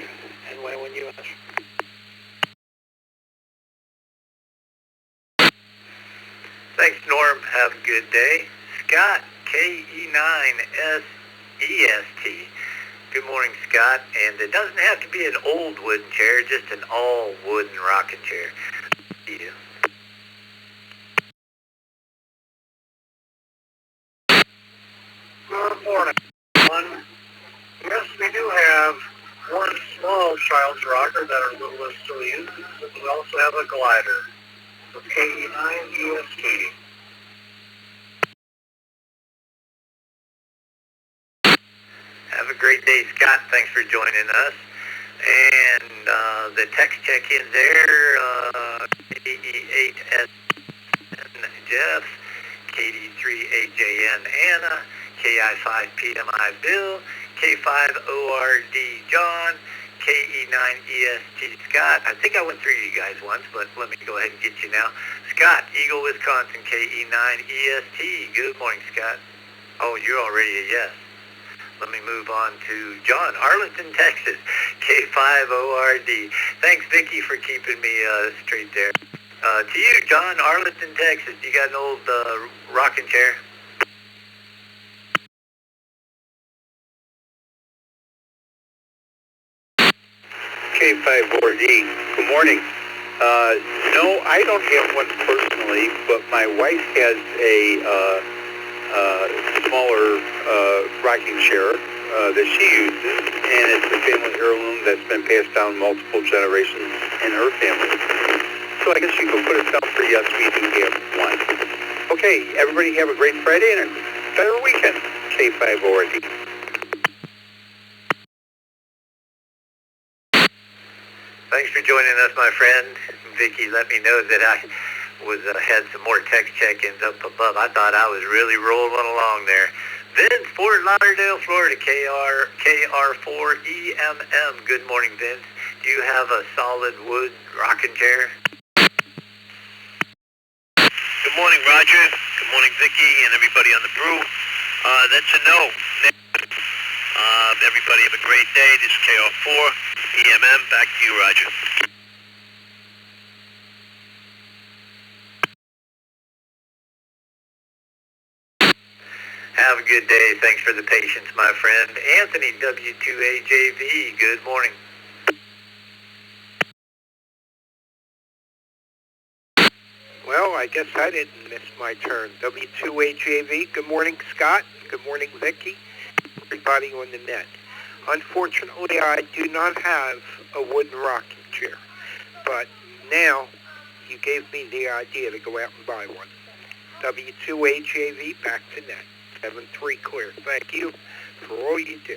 NY1US. Thanks, Norm. Have a good day. Scott, KE9SEST. Good morning, Scott. And it doesn't have to be an old wooden chair, just an all wooden rocking chair. See you. Good morning, everyone. Yes, we do have one small child's rocker that our littlest still uses, and we also have a glider, the KE9EST. Have a great day, Scott. Thanks for joining us. And the text check-in there, KE8SN Jeff, KD3AJN Anna, KI5PMI Bill, K5ORD John, KE9EST Scott. I think I went through you guys once, but let me go ahead and get you now. Scott, Eagle, Wisconsin, KE9EST. Good morning, Scott. Oh, you're already a yes. Let me move on to John, Arlington, Texas, K5ORD. Thanks, Vicky, for keeping me straight there. To you, John, Arlington, Texas. You got an old rocking chair? K5ORD, good morning. No, I don't have one personally, but my wife has a smaller rocking chair that she uses, and it's a family heirloom that's been passed down multiple generations in her family. So I guess you can put it down for yes, we do have one. Okay, everybody have a great Friday and a better weekend. K5ORD. Thanks for joining us, my friend. Vicky let me know that I had some more text check-ins up above. I thought I was really rolling along there. Vince, Fort Lauderdale, Florida, KR4EMM. Good morning, Vince. Do you have a solid wood rocking chair? Good morning, Roger. Good morning, Vicky, and everybody on the Brew. That's a no. Everybody have a great day. This is KR4EMM. Back to you, Roger. a good day. Thanks for the patience, my friend. Anthony, W2AJV, good morning. Well, I guess I didn't miss my turn. W2AJV, good morning, Scott. Good morning, Vicky. Everybody on the net. Unfortunately, I do not have a wooden rocking chair. But now, you gave me the idea to go out and buy one. W2AJV, back to net. 7-3 clear. Thank you for all you do.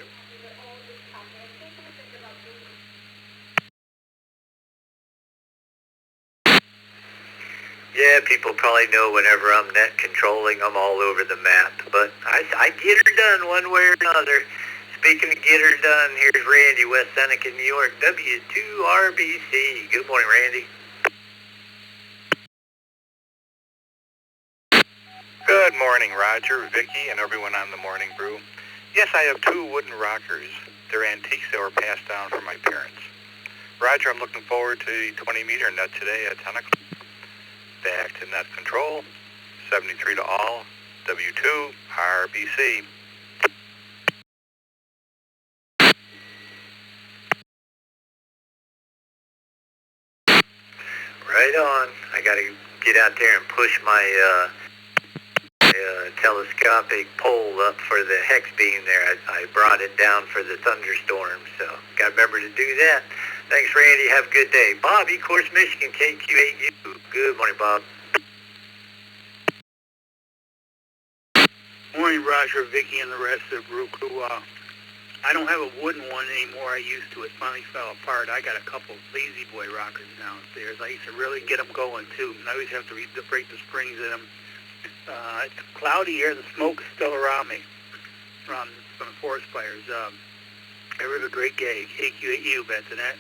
Yeah, people probably know whenever I'm net controlling, I'm all over the map. But I get her done one way or another. Speaking of get her done, here's Randy, West Seneca, New York, W2RBC. Good morning, Randy. Good morning, Roger, Vicky, and everyone on the Morning Brew. Yes, I have 2 wooden rockers. They're antiques that were passed down from my parents. Roger, I'm looking forward to the 20-meter net today at 10 o'clock. Back to net control, 73 to all, W2, RBC. Right on. I got to get out there and push my telescopic pole up for the hex beam there. I brought it down for the thunderstorm, so got to remember to do that. Thanks, Randy. Have a good day. Bob, Course, Michigan, KQ8U. Good morning, Bob. Morning, Roger, Vicky, and the rest of the Brew crew. I don't have a wooden one anymore. I used to. It finally fell apart. I got a couple Lazy Boy rockers downstairs. I used to really get them going, too. And I always have to break the springs in them. It's cloudy here. The smoke is still around me from the forest fires. Have a great day. KQ8U, Bentonette.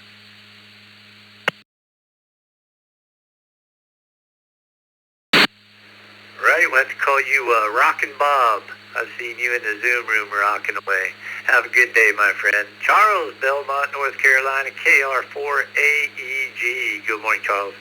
Right, let's call you Rockin' Bob. I've seen you in the Zoom room rocking away. Have a good day, my friend. Charles, Belmont, North Carolina, KR4AEG. Good morning, Charles.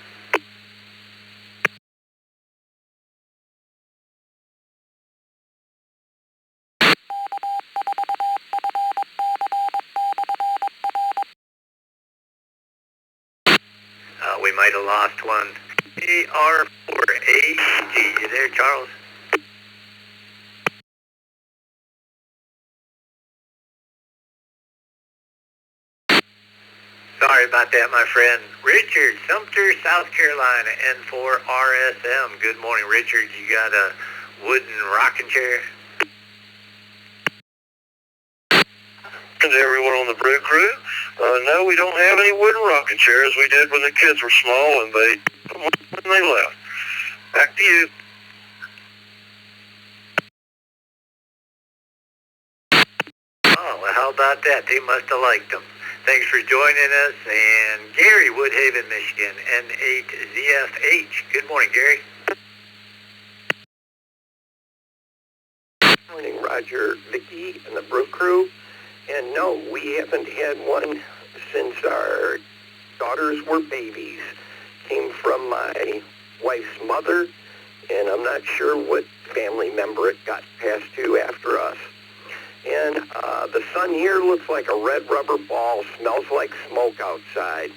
We might have lost one. KR4AEG. You there, Charles? Sorry about that, my friend. Richard, Sumter, South Carolina, N4RSM. Good morning, Richard. You got a wooden rocking chair? To everyone on the Brew crew. No, we don't have any wooden rocking chairs. We did when the kids were small and when they left. Back to you. Oh, well, how about that? They must have liked them. Thanks for joining us. And Gary, Woodhaven, Michigan, N8ZFH. Good morning, Gary. Good morning, Roger, Vicky, and the Brew crew. And no, we haven't had one since our daughters were babies. Came from my wife's mother, and I'm not sure what family member it got passed to after us. And the sun here looks like a red rubber ball, smells like smoke outside.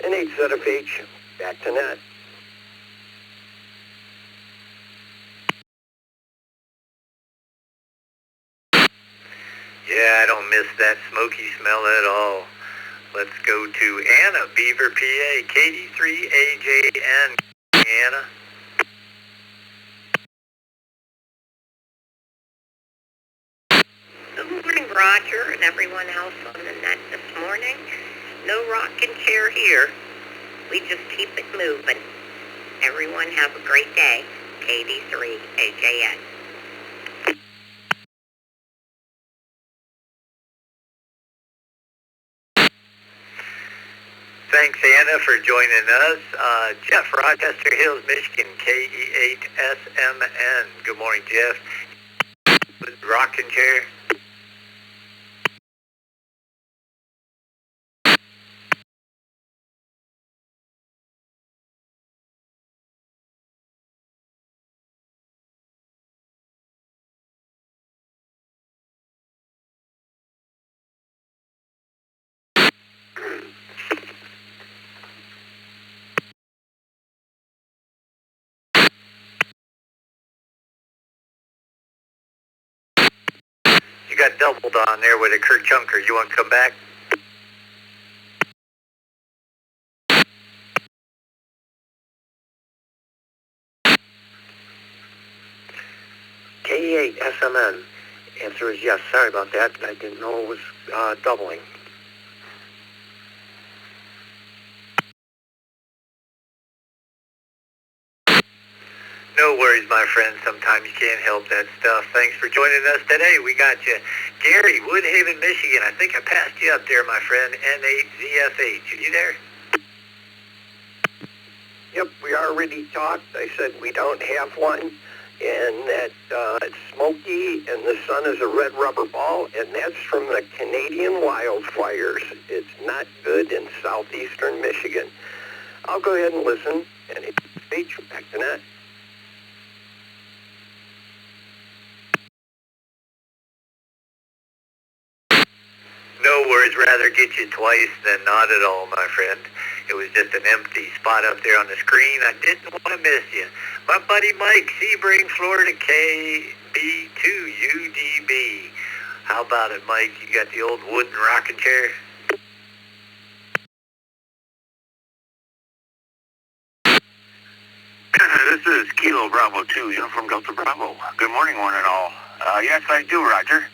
N8ZFH, back to net. Yeah, I don't miss that smoky smell at all. Let's go to Anna, Beaver, PA, KD3AJN. Anna. Good morning, Roger, and everyone else on the net this morning. No rocking chair here. We just keep it moving. Everyone have a great day. KD3AJN. Thanks, Anna, for joining us. Jeff, Rochester Hills, Michigan, KE8SMN. Good morning, Jeff. Rocking chair. got doubled on there with a Kurt Chunker. You want to come back? K8 SMN. Answer is yes. Sorry about that. I didn't know it was doubling. No worries, my friend. Sometimes you can't help that stuff. Thanks for joining us today. We got you. Gary, Woodhaven, Michigan. I think I passed you up there, my friend. N8ZFH. Are you there? Yep, we already talked. I said we don't have one, and that it's smoky, and the sun is a red rubber ball, and that's from the Canadian wildfires. It's not good in southeastern Michigan. I'll go ahead and listen, and it's back to that. No worries. Rather get you twice than not at all, my friend. It was just an empty spot up there on the screen. I didn't want to miss you. My buddy Mike, Sebring, Florida, KB2UDB. How about it, Mike? You got the old wooden rocking chair? This is Kilo Bravo 2, Uniform Delta Bravo. Good morning, one and all. Yes, I do, Roger.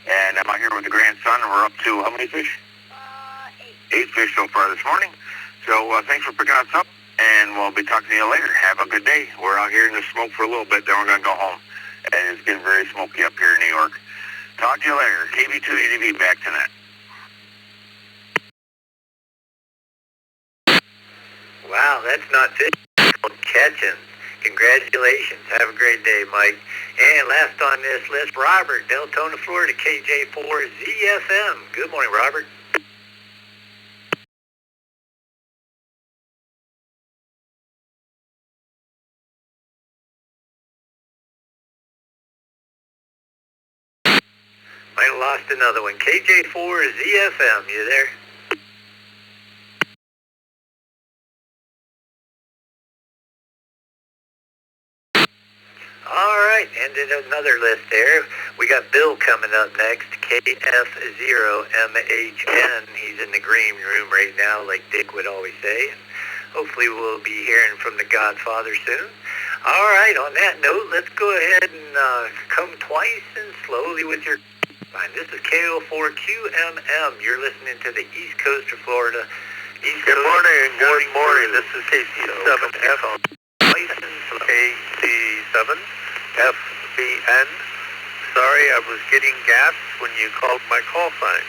And I'm out here with the grandson, and we're up to how many fish? 8 fish so far this morning. So thanks for picking us up, and we'll be talking to you later. Have a good day. We're out here in the smoke for a little bit, then we're going to go home. And it's getting very smoky up here in New York. Talk to you later. KB2UDB back to that. Wow, that's not fish. Catching. Congratulations. Have a great day, Mike. And last on this list, Robert, Deltona, Florida, KJ4ZFM. Good morning, Robert. Might have lost another one. KJ4ZFM, you there? All right, and then another list there. We got Bill coming up next, KF0MHN. He's in the green room right now, like Dick would always say. Hopefully we'll be hearing from the Godfather soon. All right, on that note, let's go ahead and come twice and slowly with your... This is KO4QMM. You're listening to the East Coast of Florida. Good morning. Good morning. This is KC7F. KC7FBN. Sorry, I was getting gas when you called my call sign.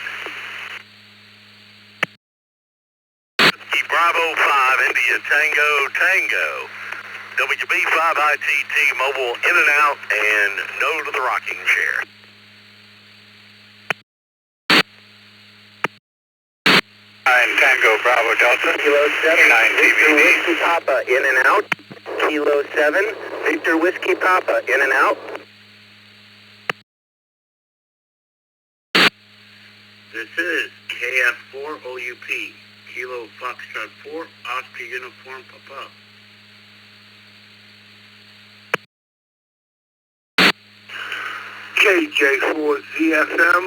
Bravo 5, India Tango Tango. WB5ITT Mobile in and out, and no to the rocking chair. Tango Bravo Delta. Kilo 7, 9 Victor TVD. Whiskey Papa, in and out. Kilo 7, Victor Whiskey Papa, in and out. This is KF4OUP, Kilo Foxtrot 4, Oscar Uniform Papa. KJ4ZFM,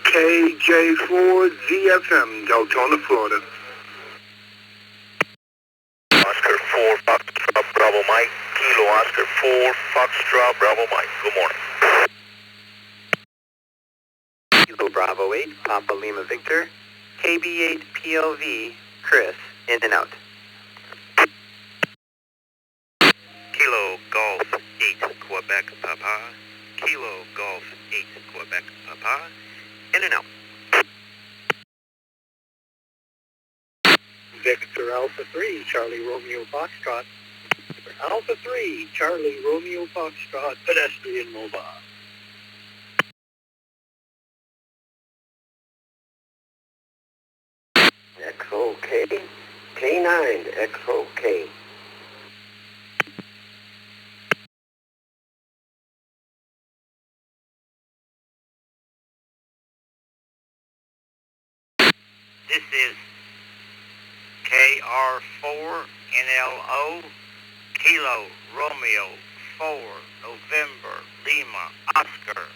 KJ4ZFM, Deltona, Florida. Oscar 4 Foxtrot Bravo Mike. Kilo Oscar 4 Foxtrot Bravo Mike. Good morning. Kilo Bravo 8, Papa Lima Victor. KB8 PLV, Chris, in and out. Kilo Golf 8 Quebec Papa. Kilo Golf 8 Quebec Papa. In and out. Victor Alpha 3, Charlie Romeo Foxtrot. Alpha 3, Charlie Romeo Foxtrot, pedestrian mobile. XOK, K9, XOK. This is KR4NLO, Kilo Romeo 4, November, Lima, Oscar.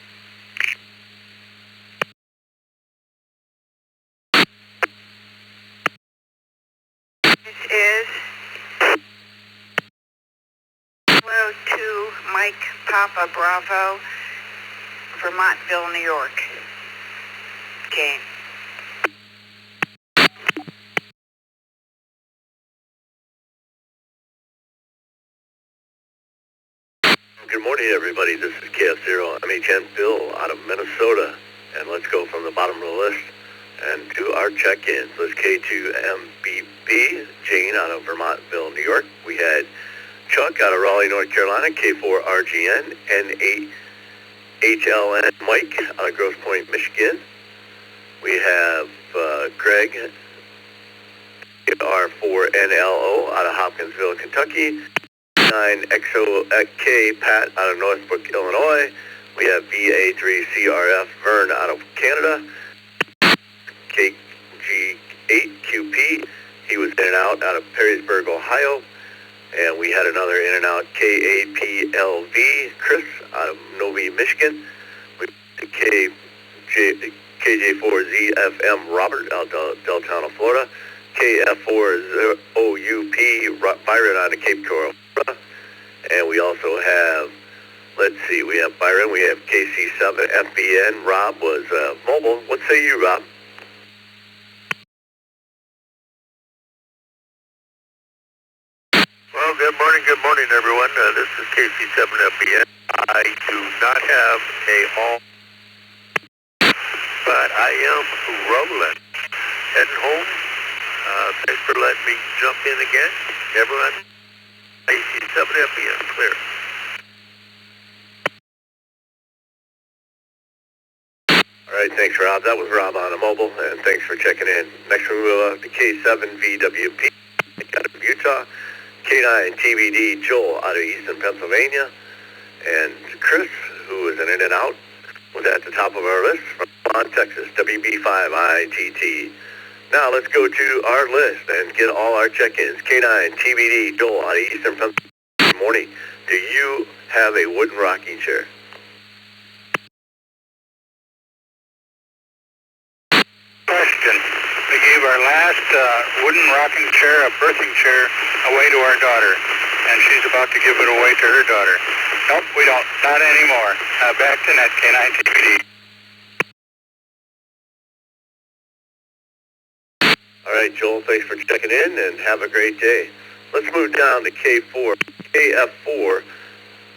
Mike Papa Bravo, Vermontville, New York. Game. Good morning, everybody. This is KF0 MHN Bill out of Minnesota. And let's go from the bottom of the list and to our check-ins. Let's K2MBB, Jane out of Vermontville, New York. We had Chuck out of Raleigh, North Carolina, K4RGN, N8HLN Mike out of Grosse Pointe, Michigan. We have Greg, R4NLO out of Hopkinsville, Kentucky. 9XOK Pat out of Northbrook, Illinois. We have BA3CRF Vern out of Canada. KG8QP, he was in and out of Perrysburg, Ohio. And we had another in and out, KAPLV Chris out of Novi, Michigan. We had KJ4ZFM Robert out of Deltona, Florida. KF4OUP Byron out of Cape Coral, Florida. And we also have, let's see, we have Byron, we have KC7FBN. Rob was mobile. What say you, Rob? Well, good morning, everyone. This is KC7FBN. I do not have a all, but I am rolling. Heading home. Thanks for letting me jump in again. Everyone, KC7FBN, clear. All right, thanks, Rob. That was Rob on a mobile, and thanks for checking in. Next we will have the K7VWP out of Utah. K9TBD Joel out of Eastern Pennsylvania. And Chris, who is in and out, was at the top of our list from Texas, WB5ITT. Now let's go to our list and get all our check-ins. K9TBD Joel out of Eastern Pennsylvania. Good morning. Do you have a wooden rocking chair? Question. We gave our last wooden rocking chair, a birthing chair, away to our daughter, and she's about to give it away to her daughter. Nope, we don't. Not anymore. Back to net, K9TBD. All right, Joel, thanks for checking in, and have a great day. Let's move down to KF4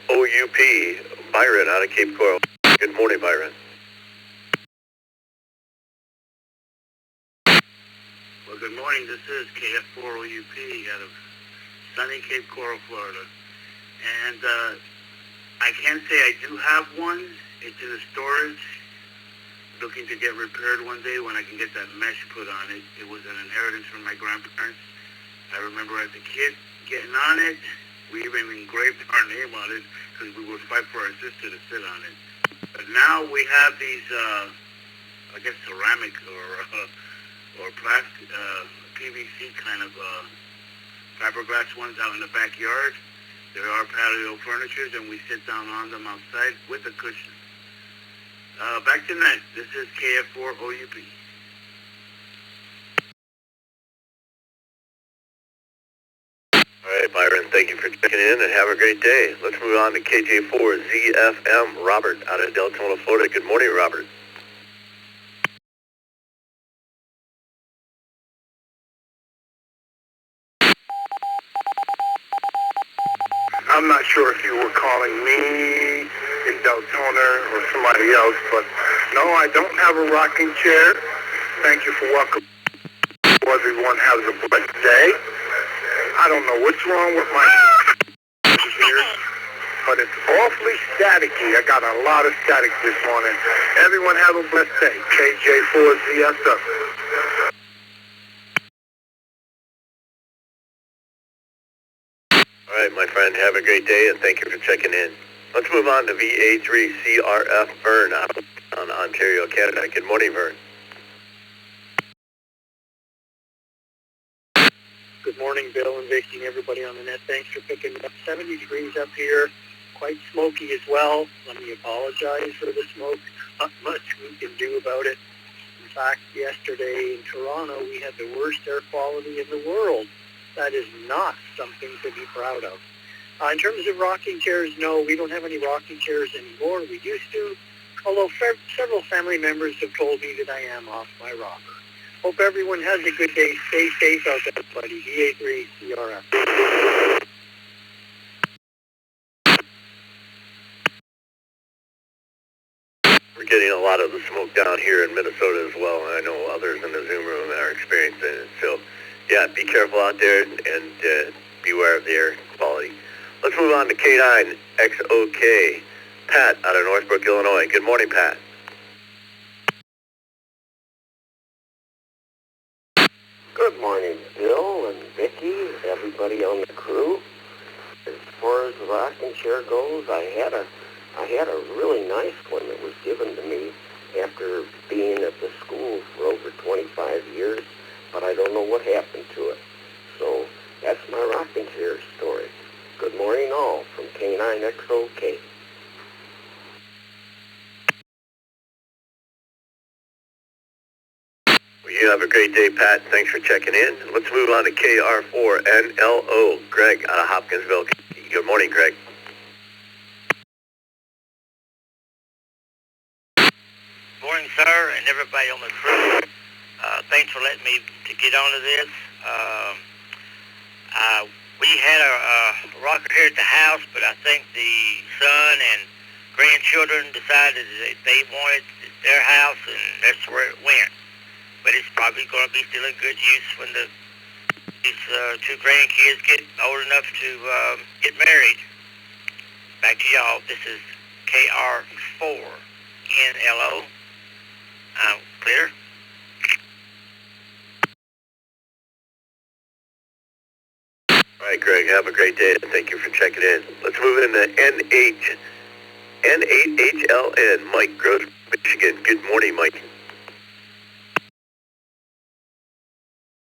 OUP, Byron out of Cape Coral. Good morning, Byron. Well, good morning. This is KF4OUP out of sunny Cape Coral, Florida. And I can say I do have one. It's in the storage, looking to get repaired one day when I can get that mesh put on it. It was an inheritance from my grandparents. I remember as a kid getting on it. We even engraved our name on it because we would fight for our sister to sit on it. But now we have these, I guess, ceramic or plastic, PVC kind of fiberglass ones out in the backyard. There are patio furnitures, and we sit down on them outside with a cushion. Back to net. This is KF4OUP. All right, Byron, thank you for checking in, and have a great day. Let's move on to KJ4ZFM Robert out of Deltona, Florida. Good morning, Robert. I'm not sure if you were calling me in Deltona or somebody else, but no, I don't have a rocking chair. Thank you for welcoming. Everyone has a blessed day. I don't know what's wrong with my ears, but it's awfully staticky. I got a lot of static this morning. Everyone have a blessed day. KJ4ZSF. All right, my friend, have a great day, and thank you for checking in. Let's move on to VA3CRF Vern out on Ontario, Canada. Good morning, Vern. Good morning, Bill and Vicki and everybody on the net. Thanks for picking up. 70 degrees up here, quite smoky as well. Let me apologize for the smoke. Not much we can do about it. In fact, yesterday in Toronto, we had the worst air quality in the world. That is not something to be proud of. In terms of rocking chairs, no, we don't have any rocking chairs anymore. We used to, although several family members have told me that I am off my rocker. Hope everyone has a good day. Stay safe out there, buddy. VA3CRF. We're getting a lot of the smoke down here in Minnesota as well, and I know others in the Zoom room are experiencing it. So, yeah, be careful out there and beware of the air quality. Let's move on to K9XOK. Pat out of Northbrook, Illinois. Good morning, Pat. Good morning, Bill and Vicki, everybody on the crew. As far as the rocking chair goes, I had a really nice one that was given to me after being at the school for over 25 years, but I don't know what happened to it. So that's my rocking chair story. Good morning all from K9XOK. Well, you have a great day, Pat. Thanks for checking in. Let's move on to KR4NLO. Greg out of Hopkinsville. Good morning, Greg. Morning, sir, and everybody on the crew. Thanks for letting me to get onto this. We had a rocker here at the house, but I think the son and grandchildren decided that they wanted their house, and that's where it went. But it's probably going to be still in good use when these two grandkids get old enough to get married. Back to y'all. This is KR4NLO. Clear? All right, Greg, have a great day, and thank you for checking in. Let's move into N8HLN, Mike Gross, Michigan. Good morning, Mike.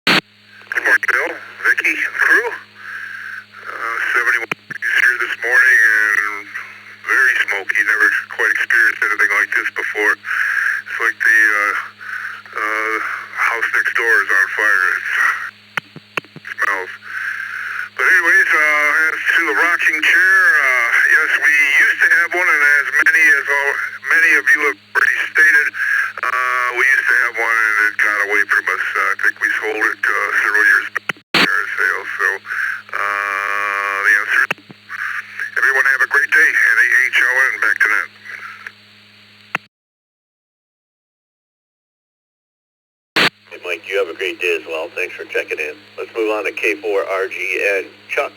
Good morning, Bill, Vicki, crew. 71 degrees here this morning and very smoky. Never quite experienced anything like this before. It's like the house next door is on fire. It smells. But anyways, as to the rocking chair, yes, we used to have one, and as many of you have already stated, we used to have one, and it got away from us. I think we sold it several years back at our sales. So the answer is everyone have a great day. NAHLN, back to that. Hey, Mike, you have a great day as well. Thanks for checking in. Let's move on to K4RGN. Chuck,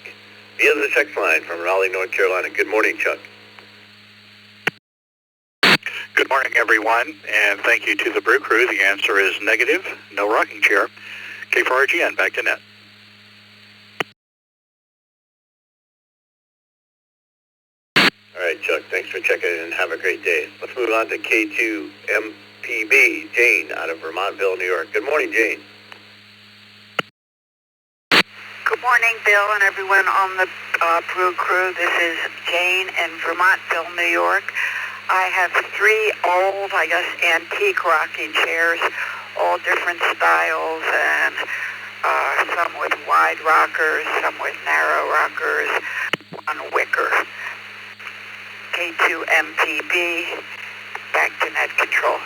via the text line from Raleigh, North Carolina. Good morning, Chuck. Good morning, everyone, and thank you to the Brew Crew. The answer is negative, no rocking chair. K4RGN, back to net. All right, Chuck, thanks for checking in and have a great day. Let's move on to K2MPB, Jane out of Vermontville, New York. Good morning, Jane. Good morning, Bill, and everyone on the Brew Crew. This is Jane in Vermontville, New York. I have 3 old, I guess, antique rocking chairs, all different styles, and some with wide rockers, some with narrow rockers, one wicker. K2MPB, back to net control.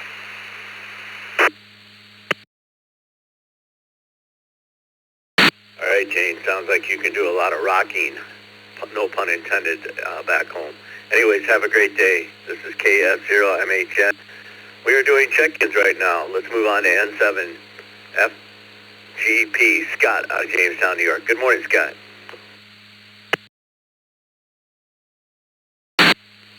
All right, Jane, sounds like you can do a lot of rocking, no pun intended, back home. Anyways, have a great day. This is KF0MHN. We are doing check-ins right now. Let's move on to N7FGP, Scott out of Jamestown, New York. Good morning, Scott.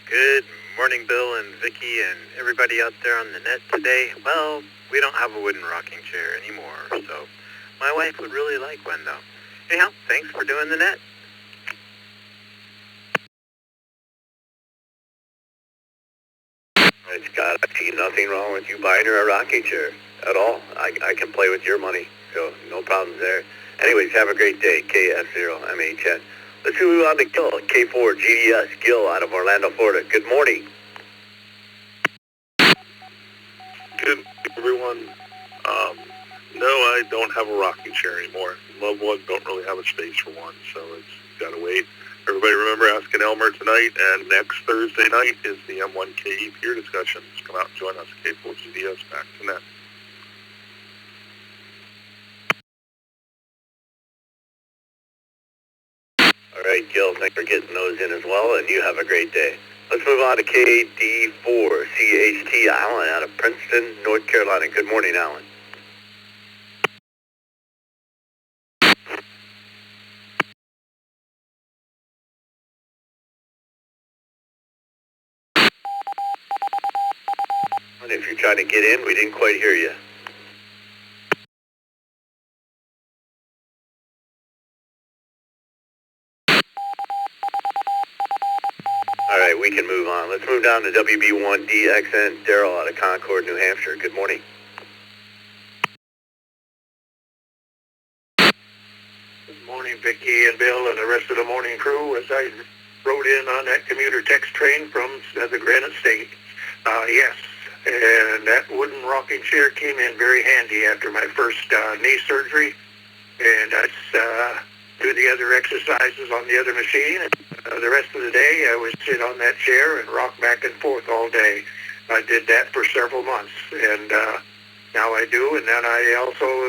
Good morning, Bill and Vicki and everybody out there on the net today. Well, we don't have a wooden rocking chair anymore, so my wife would really like one, though. Anyhow, thanks for doing the net. All right, Scott, I see nothing wrong with you buying her a rocking chair at all. I can play with your money, so no problems there. Anyways, have a great day, KF0MHN. Let's move on to Gil, K4GDS, Gil out of Orlando, Florida. Good morning. Good, everyone. No, I don't have a rocking chair anymore. Loved ones don't really have a space for one, so it's got to wait. Everybody remember asking Elmer tonight, and next Thursday night is the M1KE peer discussions. Come out and join us. K4GDS back to net. All right, Gil, thanks for getting those in as well, and you have a great day. Let's move on to KD4CHT Allen out of Princeton, North Carolina. Good morning, Allen. And if you're trying to get in, we didn't quite hear you. All right, we can move on. Let's move down to WB1DXN, Daryl out of Concord, New Hampshire. Good morning. Good morning, Vicki and Bill and the rest of the morning crew. As I rode in on that commuter text train from the Granite State, yes, and that wooden rocking chair came in very handy after my first knee surgery, and I do the other exercises on the other machine. And, the rest of the day, I would sit on that chair and rock back and forth all day. I did that for several months, and now I do. And then I also,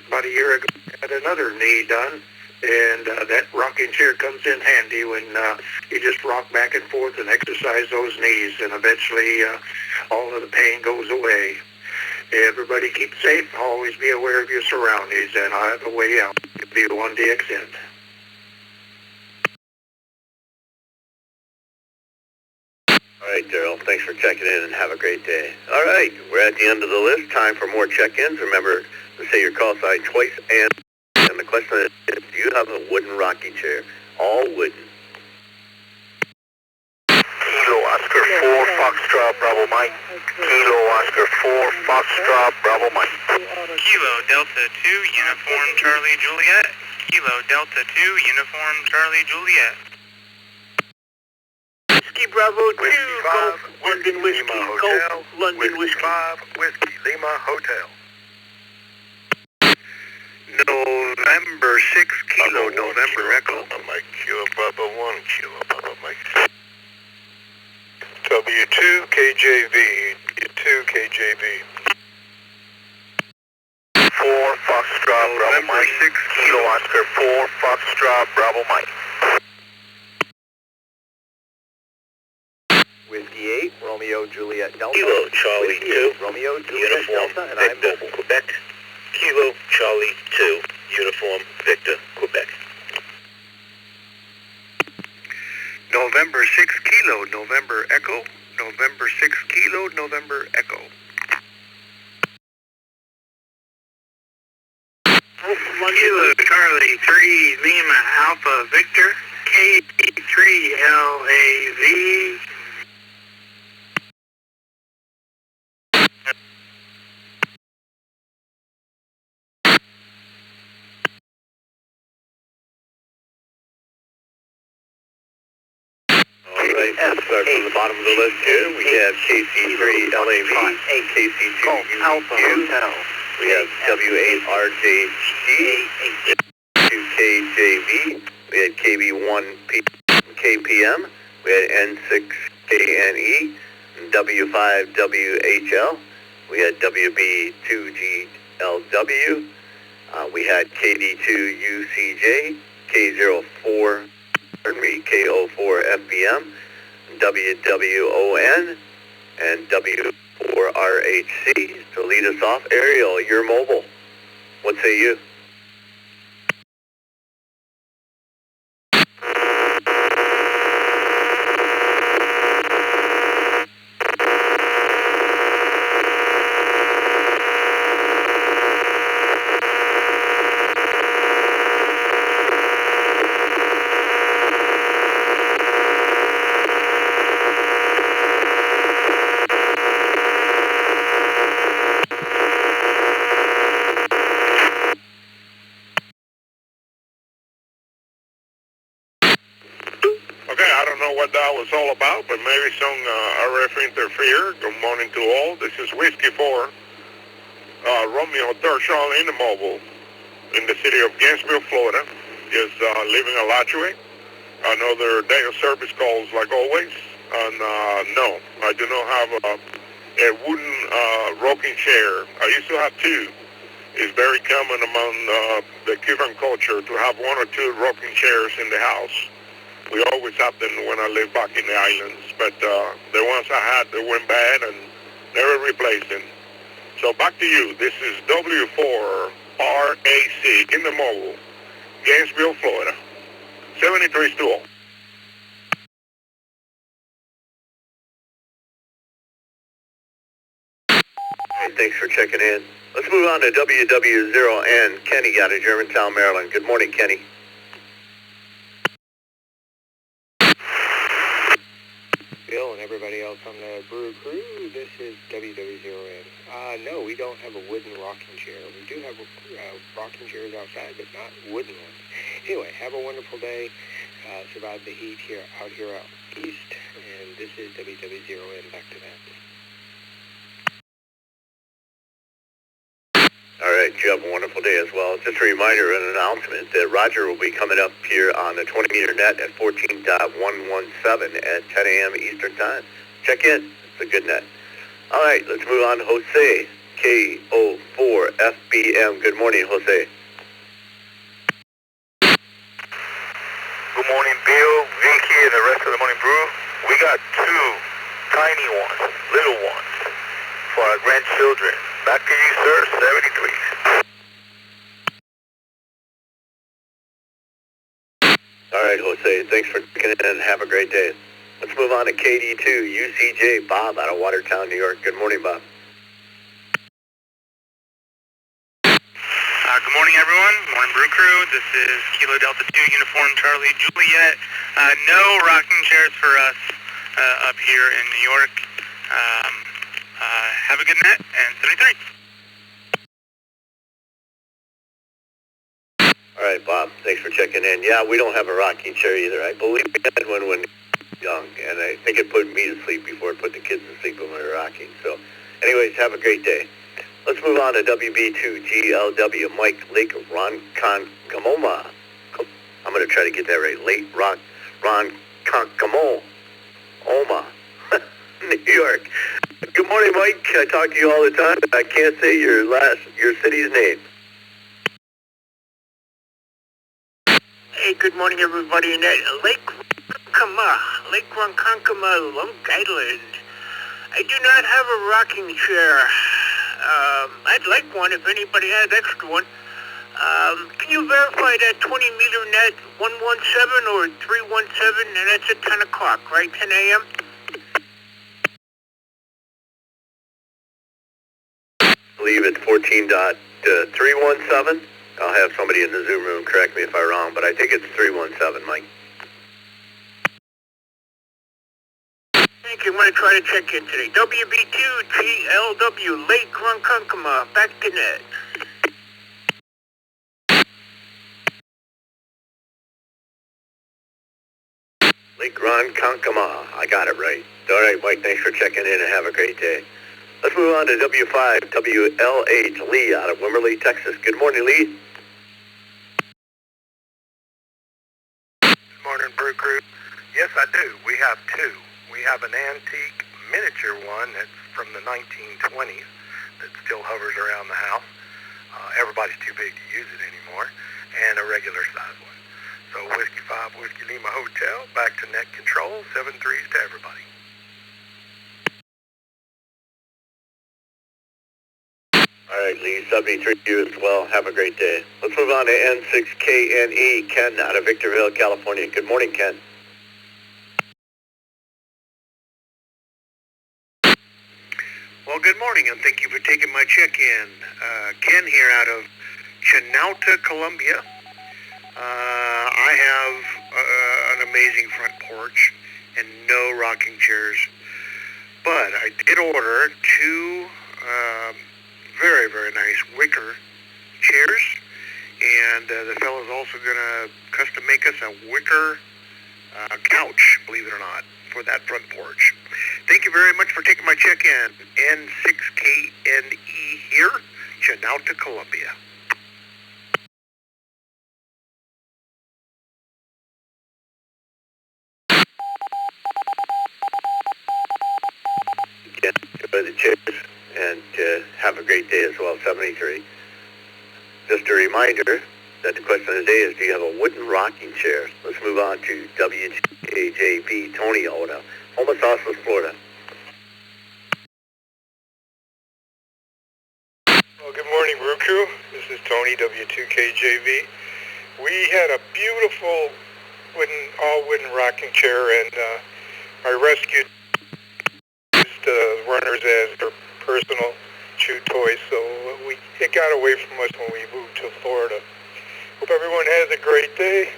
about a year ago, had another knee done, and that rocking chair comes in handy when you just rock back and forth and exercise those knees, and eventually all of the pain goes away. Everybody keep safe. Always be aware of your surroundings, and I have a way out. Be one DXN. All right, Daryl, thanks for checking in and have a great day. All right, we're at the end of the list. Time for more check-ins. Remember to say your call sign twice, and the question is, do you have a wooden rocking chair? All wooden. Kilo Oscar 4 Foxtrot Bravo Mike. Kilo Oscar 4 Foxtrot Bravo Mike. Kilo Delta 2 Uniform Charlie Juliet. Kilo Delta 2 Uniform Charlie Juliet. Whiskey Bravo 2 Golf London Whiskey Golf London Whiskey 5 Whiskey Lima Hotel. November 6 Kilo November Echo. Mike Kilo Bravo 1 Kilo Bravo Mike. W2 KJV. W2 KJV. 4 Foxtrot Bravo Mike. 6 Kilo Oscar 4 Foxtrot Bravo Mike. Whiskey 8, Romeo Juliet Delta. Kilo Charlie 2, Romeo Juliet Uniform Delta, and I'm Victor, mobile. Quebec. Kilo Charlie 2, Uniform Victor, Quebec. November 6 Kilo November Echo. November 6 Kilo November Echo. Kilo Charlie 3 Lima Alpha Victor. K3LAV. All right, let's start from the bottom of the list here. We have KC3 LAV, KC2 UQ, we have W8RJG, 2KJV, we had KB1 KPM, we had N6KNE, W5WHL, we had WB2GLW, we had KD2UCJ, K04 KO4FBM, WWON, and W4RHC. To lead us off, Ariel, you're mobile. What say you? Okay, I don't know what that was all about, but maybe some RF interfere. Good morning to all. This is Whiskey 4, Romeo 3rd Charlie Intermobile in the city of Gainesville, Florida. Just leaving Alachua. Another day of service calls like always. And no, I do not have a wooden rocking chair. I used to have two. It's very common among the Cuban culture to have one or two rocking chairs in the house. We always had them when I lived back in the islands, but the ones I had, they went bad and never replaced them. So back to you. This is W4RAC in the mobile, Gainesville, Florida. 7320. Hey, thanks for checking in. Let's move on to WW0N. Kenny out of Germantown, Maryland. Good morning, Kenny. Bill and everybody else on the Brew Crew, this is WW0N. No, we don't have a wooden rocking chair. We do have rocking chairs outside, but not wooden ones. Anyway, have a wonderful day. Survive the heat out east, and this is WW0N. Back to that. All right, you have a wonderful day as well. Just a reminder and an announcement that Roger will be coming up here on the 20-meter net at 14.117 at 10 a.m. Eastern Time. Check in. It's a good net. All right, let's move on to Jose, KO4FBM. Good morning, Jose. Good morning, Bill, Vicky, and the rest of the Morning Brew. We got two tiny ones, little ones, for our grandchildren. Back to you, sir, 73. All right, Jose, thanks for checking in and have a great day. Let's move on to KD2, UCJ, Bob out of Watertown, New York. Good morning, Bob. Good morning, everyone. Morning, Brew Crew. This is Kilo Delta 2, Uniform Charlie Juliet. No rocking chairs for us up here in New York. Have a good night, and 73. All right, Bob, thanks for checking in. Yeah, we don't have a rocking chair either. I believe we had one when young, and I think it put me to sleep before it put the kids to sleep when we were rocking. So, anyways, have a great day. Let's move on to WB2GLW, Mike Lake Ron Concamoma. I'm going to try to get that right. Lake Ron Concamoma, New York. Good morning, Mike. I talk to you all the time. I can't say your city's name. Hey, good morning, everybody in Lake Ronkonkoma, Long Island. I do not have a rocking chair. I'd like one if anybody has extra one. Can you verify that 20-meter net 117 or 317, and that's at 10 o'clock, right, 10 a.m.? I believe it's 14.317. I'll have somebody in the Zoom room correct me if I'm wrong, but I think it's 317, Mike. Thank you. I'm going to try to check in today. WB2GLW, Lake Ronkonkoma, back to net. Lake Ronkonkoma. I got it right. All right, Mike, thanks for checking in and have a great day. Let's move on to W5WLH, Lee out of Wimberley, Texas. Good morning, Lee. Good morning, Brew Crew. Yes, I do. We have two. We have an antique miniature one that's from the 1920s that still hovers around the house. Everybody's too big to use it anymore. And a regular size one. So Whiskey 5, Whiskey Lima Hotel, back to net control, 7-3s to everybody. All right, Lee, 73 to you as well. Have a great day. Let's move on to N6KNE, Ken out of Victorville, California. Good morning, Ken. Well, good morning, and thank you for taking my check-in. Ken here out of Chinauta, Colombia. I have an amazing front porch and no rocking chairs, but I did order two very, very nice wicker chairs, and the fellow's also going to custom make us a wicker couch, believe it or not, for that front porch. Thank you very much for taking my check-in. N6KNE here, Chinauta, Colombia. have a great day as well, 73. Just a reminder that the question of the day is, do you have a wooden rocking chair? Let's move on to WJB, Tony out of Homosassa, Florida. Well, good morning, Brew Crew. This is Tony, W2KJV. We had a beautiful all-wooden rocking chair, and I rescued the runners as their personal chew toys, so it got away from us when we moved to Florida. Hope everyone has a great day.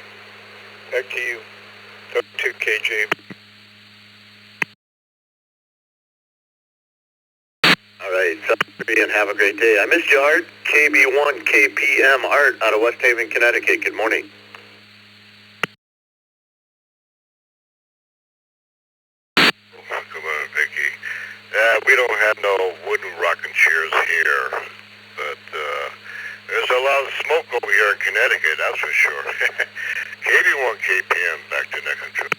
Back to you, W2KJV. All right, celebrate and have a great day. I missed you, Art. KB1 KPM Art out of West Haven, Connecticut. Good morning. Come on, Vicky. We don't have no wooden rocking chairs here, but there's a lot of smoke over here in Connecticut, that's for sure. KB1 KPM, back to next trip.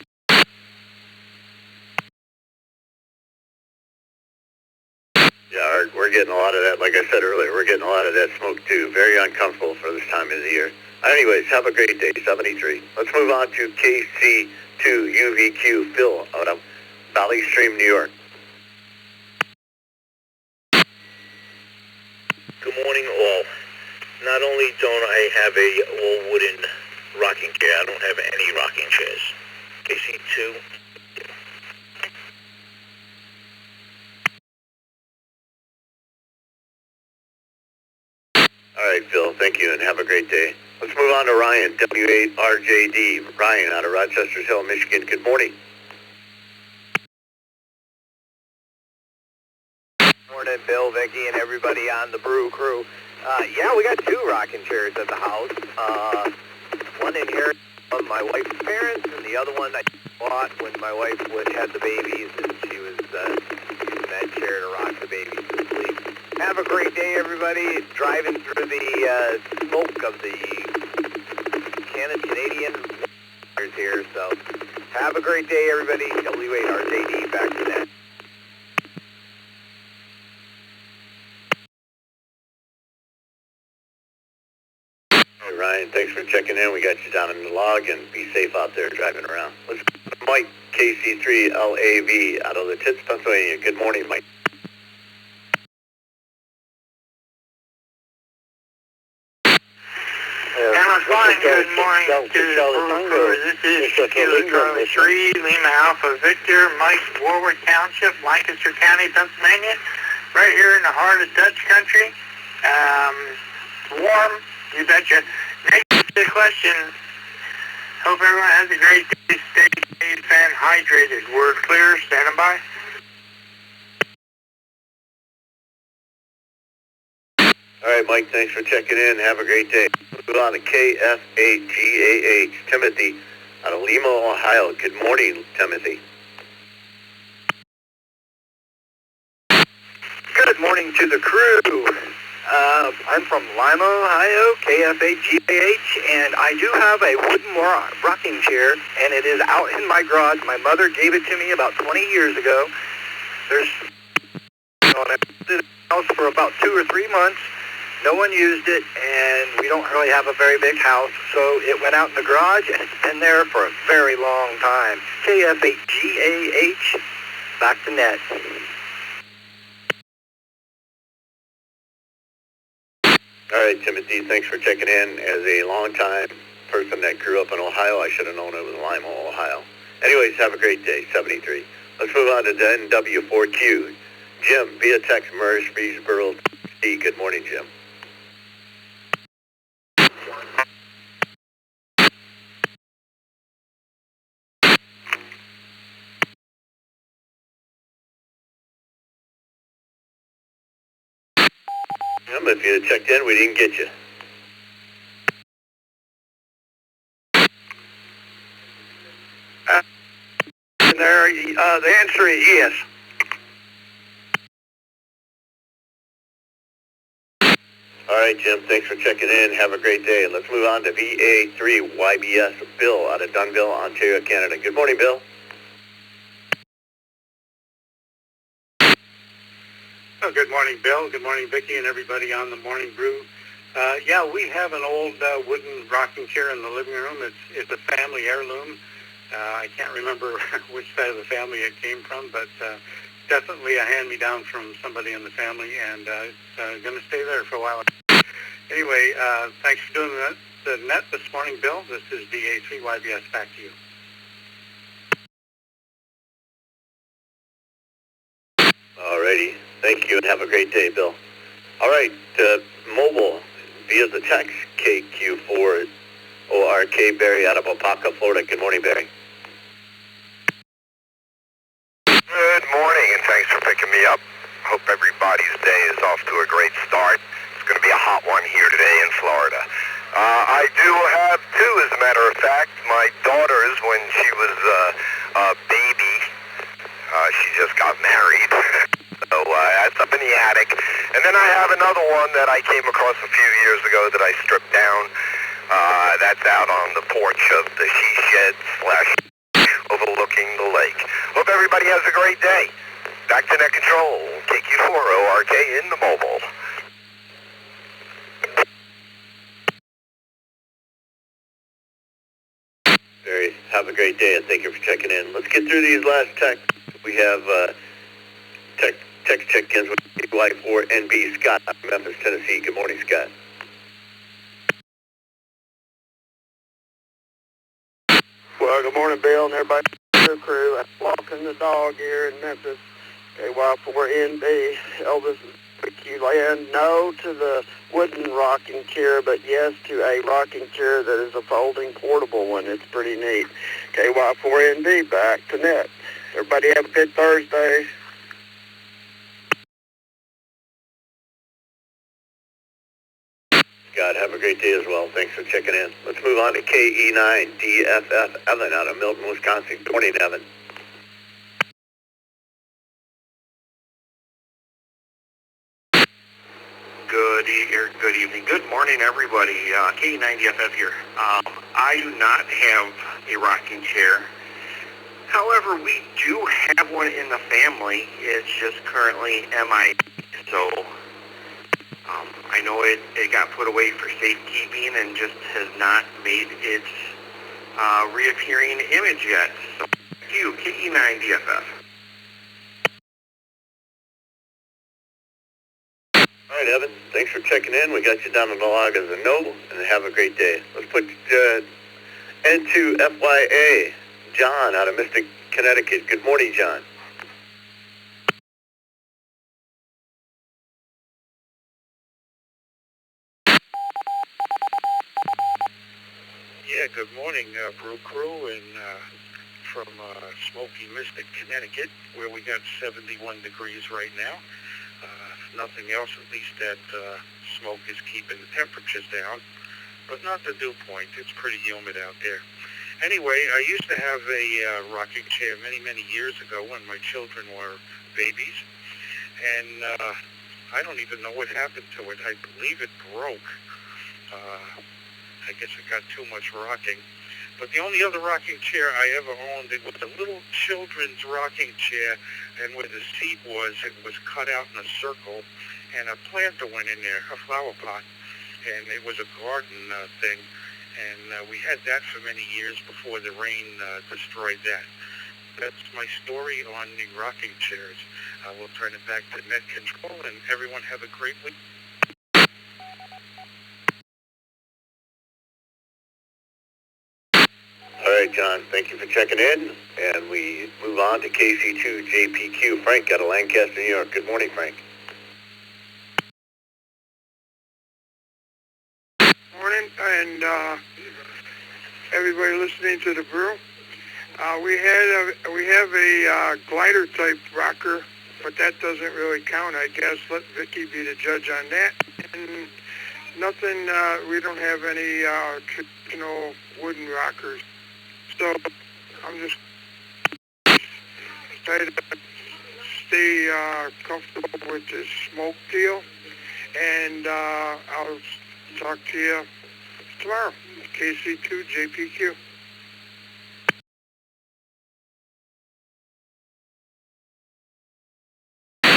Yeah, Art, we're getting a lot of that. Like I said earlier, we're getting a lot of that smoke too. Very uncomfortable for this time of the year. Anyways, have a great day, 73. Let's move on to KC2 UVQ, Phil out of Valley Stream, New York. Good morning, all. Not only don't I have a all wooden rocking chair, I don't have any rocking chairs. KC2. All right, Phil, thank you, and have a great day. Let's move on to Ryan, W8RJD. Ryan out of Rochester Hill, Michigan. Good morning. Morning, Bill, Vicky, and everybody on the Brew Crew. Yeah, we got two rocking chairs at the house. One inherited from my wife's parents, and the other one I bought when my wife had the babies, and she was using that chair to rock the babies to sleep. Have a great day, everybody. Driving through the smoke of the Canadian waters here, so have a great day, everybody. W8RJD, back to that. Hey, Ryan, thanks for checking in. We got you down in the log, and be safe out there driving around. Let's go to Mike, KC3LAV out of the Tits, Pennsylvania. Good morning, Mike. Good morning to the Brew Crew. This is Kilo Charlie 3, Lima Alpha Victor, Mike, Warwick Township, Lancaster County, Pennsylvania, right here in the heart of Dutch country. Warm, you betcha. Next to the question, hope everyone has a great day, stay safe and hydrated. We're clear, standing by. All right, Mike, thanks for checking in. Have a great day. Move on to KF8GAH, Timothy out of Lima, Ohio. Good morning, Timothy. Good morning to the crew. I'm from Lima, Ohio, KF8GAH, and I do have a wooden rocking chair, and it is out in my garage. My mother gave it to me about 20 years ago. There's on it in the house for about 2 or 3 months. No one used it, and we don't really have a very big house, so it went out in the garage, and it's been there for a very long time. KF8GAH, back to net. All right, Timothy, thanks for checking in. As a long-time person that grew up in Ohio, I should have known it was Lima, Ohio. Anyways, have a great day, 73. Let's move on to the NW4Q. Jim, via text, Murfreesboro, Tennessee. Good morning, Jim. Jim, if you had checked in, we didn't get you. The answer is yes. All right, Jim, thanks for checking in. Have a great day. Let's move on to VA3YBS, Bill out of Dunnville, Ontario, Canada. Good morning, Bill. Well, good morning, Bill. Good morning, Vicki, and everybody on the Morning Brew. Yeah, we have an old wooden rocking chair in the living room. It's a family heirloom. I can't remember which side of the family it came from, but definitely a hand-me-down from somebody in the family, and it's going to stay there for a while. Anyway, thanks for doing the net this morning, Bill. This is DA3YBS. Back to you. Alrighty. Thank you, and have a great day, Bill. All right, mobile via the text, KQ4ORK, Barry out of Opaka, Florida. Good morning, Barry. Good morning, and thanks for picking me up. Hope everybody's day is off to a great start. It's going to be a hot one here today in Florida. I do have two, as a matter of fact. My daughter's, when she was a baby, she just got married. So that's up in the attic. And then I have another one that I came across a few years ago that I stripped down. That's out on the porch of the she shed / overlooking the lake. Hope everybody has a great day. Back to net control. KQ4ORK in the mobile. Barry, have a great day, and thank you for checking in. Let's get through these last texts. We have text check-ins with Y4NB, Scott, Memphis, Tennessee. Good morning, Scott. Well, good morning, Bill, and everybody on the crew. I'm walking the dog here in Memphis. KY4NB, Elvis, Ricky Land. No to the wooden rocking chair, but yes to a rocking chair that is a folding portable one. It's pretty neat. KY4NB, back to net. Everybody have a good Thursday. Scott, have a great day as well. Thanks for checking in. Let's move on to KE9DFF, Evan out of Milton, Wisconsin. Good morning, Evan. Good evening. Good morning, everybody. KE9DFF here. I do not have a rocking chair. However, we do have one in the family. It's just currently MIA. So I know it got put away for safekeeping and just has not made its reappearing image yet. So thank you, KE9DFF. All right, Evan, thanks for checking in. We got you down on the log as a no, and have a great day. Let's put N2FYA, John out of Mystic, Connecticut. Good morning, John. Yeah, good morning, Brew Crew, and from smoky Mystic, Connecticut, where we got 71 degrees right now. Nothing else, at least that smoke is keeping the temperatures down, but not the dew point. It's pretty humid out there. Anyway, I used to have a rocking chair many, many years ago when my children were babies, and I don't even know what happened to it. I believe it broke. I guess it got too much rocking. But the only other rocking chair I ever owned, it was a little children's rocking chair, and where the seat was, it was cut out in a circle, and a planter went in there, a flower pot, and it was a garden thing, and we had that for many years before the rain destroyed that. That's my story on the rocking chairs. We'll turn it back to net control, and everyone have a great week. All right, John, thank you for checking in, and we move on to KC2JPQ. Frank out of Lancaster, New York. Good morning, Frank. Morning, and everybody listening to the Brew. We have a glider type rocker, but that doesn't really count, I guess. Let Vicky be the judge on that. And nothing. We don't have any traditional wooden rockers. So I'm just trying to stay comfortable with this smoke deal, and I'll talk to you tomorrow. KC2JPQ. All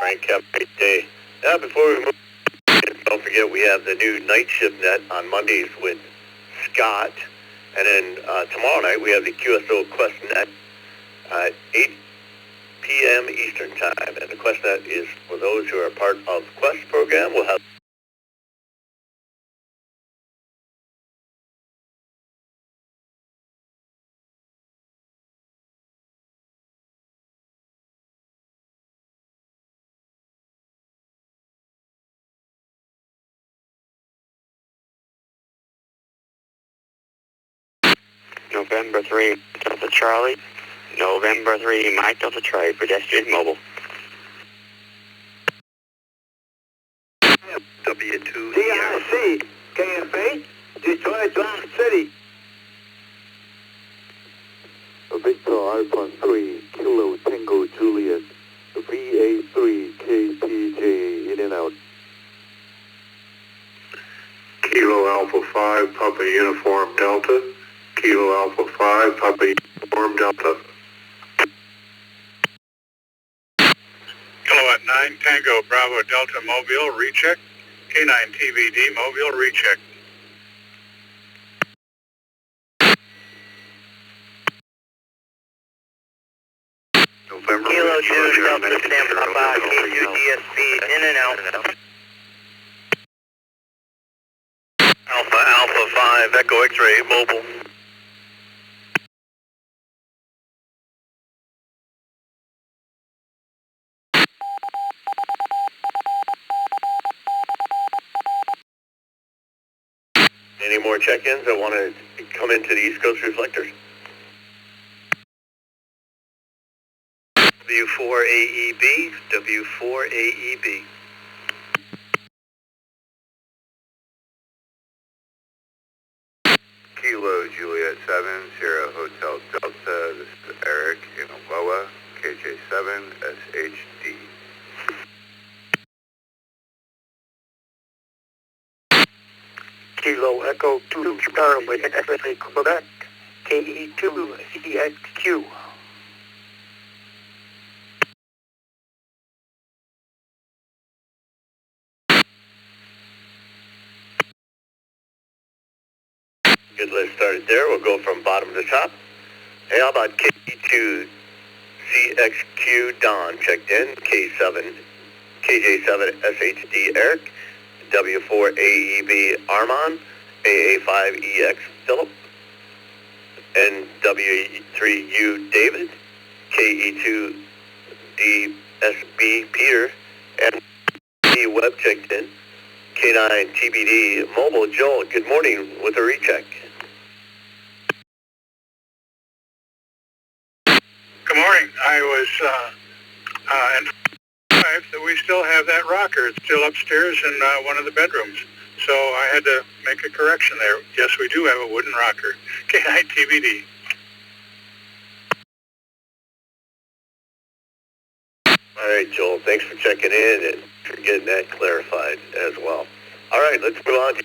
right, Frank. Have a great day. Before we move, don't forget we have the new night shift net on Mondays with Scott. And then tomorrow night we have the QSO Quest net at 8 p.m. Eastern Time. And the Quest net is for those who are part of the Quest program. We'll have November 3, Delta Charlie. November 3, Mike Delta Charlie, pedestrian mobile. W2 DIC, KFA, Detroit, Atlantic City. Victor Alpha 3, Kilo Tango Juliet, VA3, KTJ, in and out. Kilo Alpha 5, Papa Uniform Delta. Kilo Alpha 5, Papa Uniform Delta. Kilowatt 9, Tango Bravo Delta Mobile, recheck. K9 TVD Mobile, recheck. November Kilo 2, Delta Stand Papa, K2 DSP, in and out. Alpha 5, Echo X-Ray, mobile. Any more check-ins that want to come into the East Coast Reflectors? W4AEB, W4AEB. Kilo Juliet 7, Sierra Hotel Delta, this is Eric in Aloha, KJ7, SHD. Kilo Echo 2, Charlie, FSA Quebec, KE2, CXQ. Good, let's start it there. We'll go from bottom to top. Hey, how about KE2, CXQ Don checked in, K7, KJ7 SHD Eric, W4AEB Armand, AA5EX Philip, NW3U David, KE2 DSB Peter, and D Web checked in, K9 TBD Mobile Joel. Good morning with a recheck. Good morning. I was informed that we still have that rocker. It's still upstairs in one of the bedrooms. So I had to make a correction there. Yes, we do have a wooden rocker. K9 TBD. All right, Joel, thanks for checking in and for getting that clarified as well. All right, let's move on to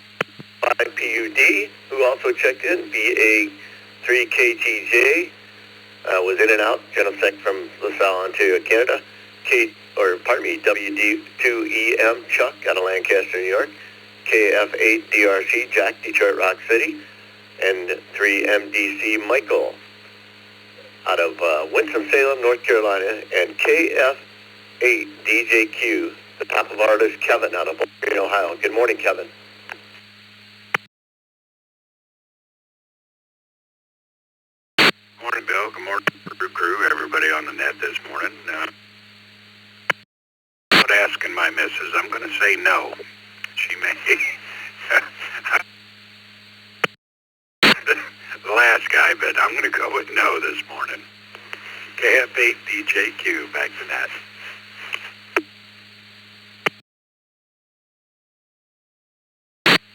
5PUD, who also checked in, BA3KTJ, was in and out, Genosec from LaSalle, Ontario, Canada. WD2EM Chuck out of Lancaster, New York. KF8DRC Jack, Detroit Rock City. And 3MDC Michael out of Winston-Salem, North Carolina. And KF8DJQ, the top of our list, Kevin out of Bowling Green, Ohio. Good morning, Kevin. Morning, Bill. Good morning, Brew crew, everybody on the net this morning. Not asking my missus. I'm going to say no. She may. The last guy, but I'm going to go with no this morning. KF8DJQ, back to that.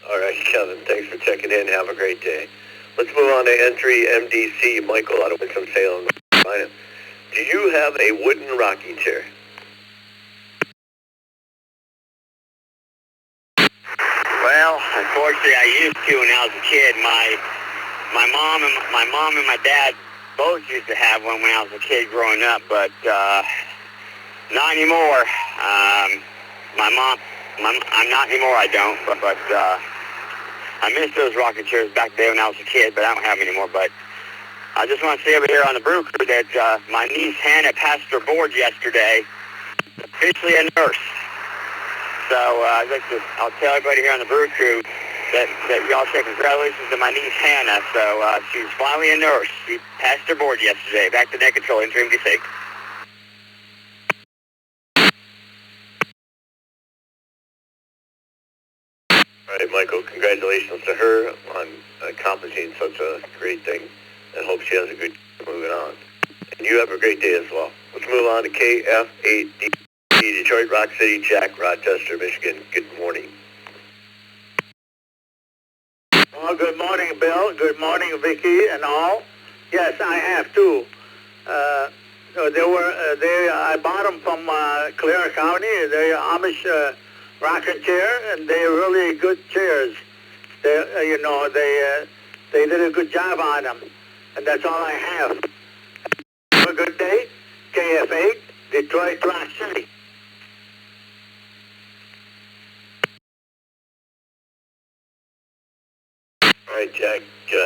All right, Kevin, thanks for checking in. Have a great day. Let's move on to entry MDC Michael out of Winston-Salem, North Carolina. Do you have a wooden rocking chair? Well, unfortunately, I used to when I was a kid. My mom and my dad both used to have one when I was a kid growing up, but Not anymore. My mom, I'm not anymore, I don't, but I miss those rocking chairs back there when I was a kid, but I don't have them anymore. But I just want to say over here on the Brew Crew that my niece Hannah passed her board yesterday, officially a nurse. So I'll tell everybody here on the Brew Crew that y'all say congratulations to my niece Hannah. So she's finally a nurse. She passed her board yesterday. Back to net control, interim DC. All right, Michael, congratulations to her on accomplishing such a great thing, and hope she has a good moving on. And you have a great day as well. Let's move on to KF8D, Detroit Rock City, Jack, Rochester, Michigan. Good morning. Oh, good morning, Bill. Good morning, Vicky and all. Yes, I have two. I bought them from Clear County. They're Amish rocking chair, and they're really good chairs. They did a good job on them, and that's all I have. Have a good day. KF8, Detroit Rock City. All right, Jack,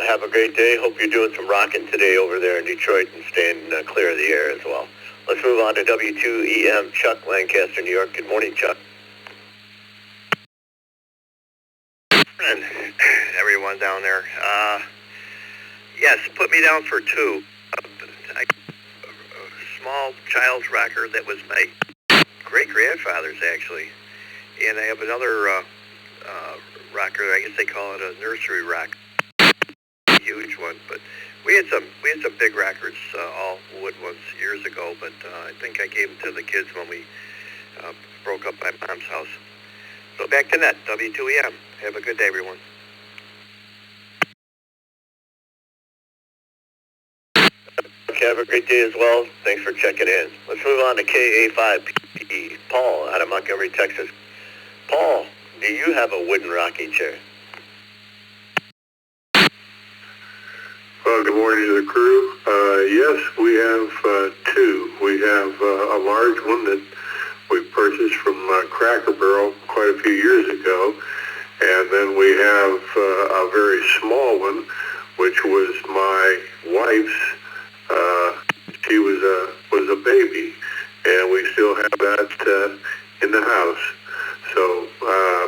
have a great day. Hope you're doing some rocking today over there in Detroit and staying clear of the air as well. Let's move on to W2EM, Chuck, Lancaster, New York. Good morning, Chuck. And everyone down there. Yes, put me down for two. A small child's rocker that was my great-grandfather's, actually. And I have another rocker, I guess they call it a nursery rock. Huge one, but we had some big rockers, all wood ones years ago, but I think I gave them to the kids when we broke up my mom's house. So back to net, W2EM. Have a good day, everyone. Okay, have a great day as well. Thanks for checking in. Let's move on to KA5PE, Paul, out of Montgomery, Texas. Paul, do you have a wooden rocking chair? Well, good morning to the crew. Yes, we have two. We have a large one that we purchased from Cracker Barrel quite a few years ago, and then we have a very small one, which was my wife's. She was a baby, and we still have that in the house. So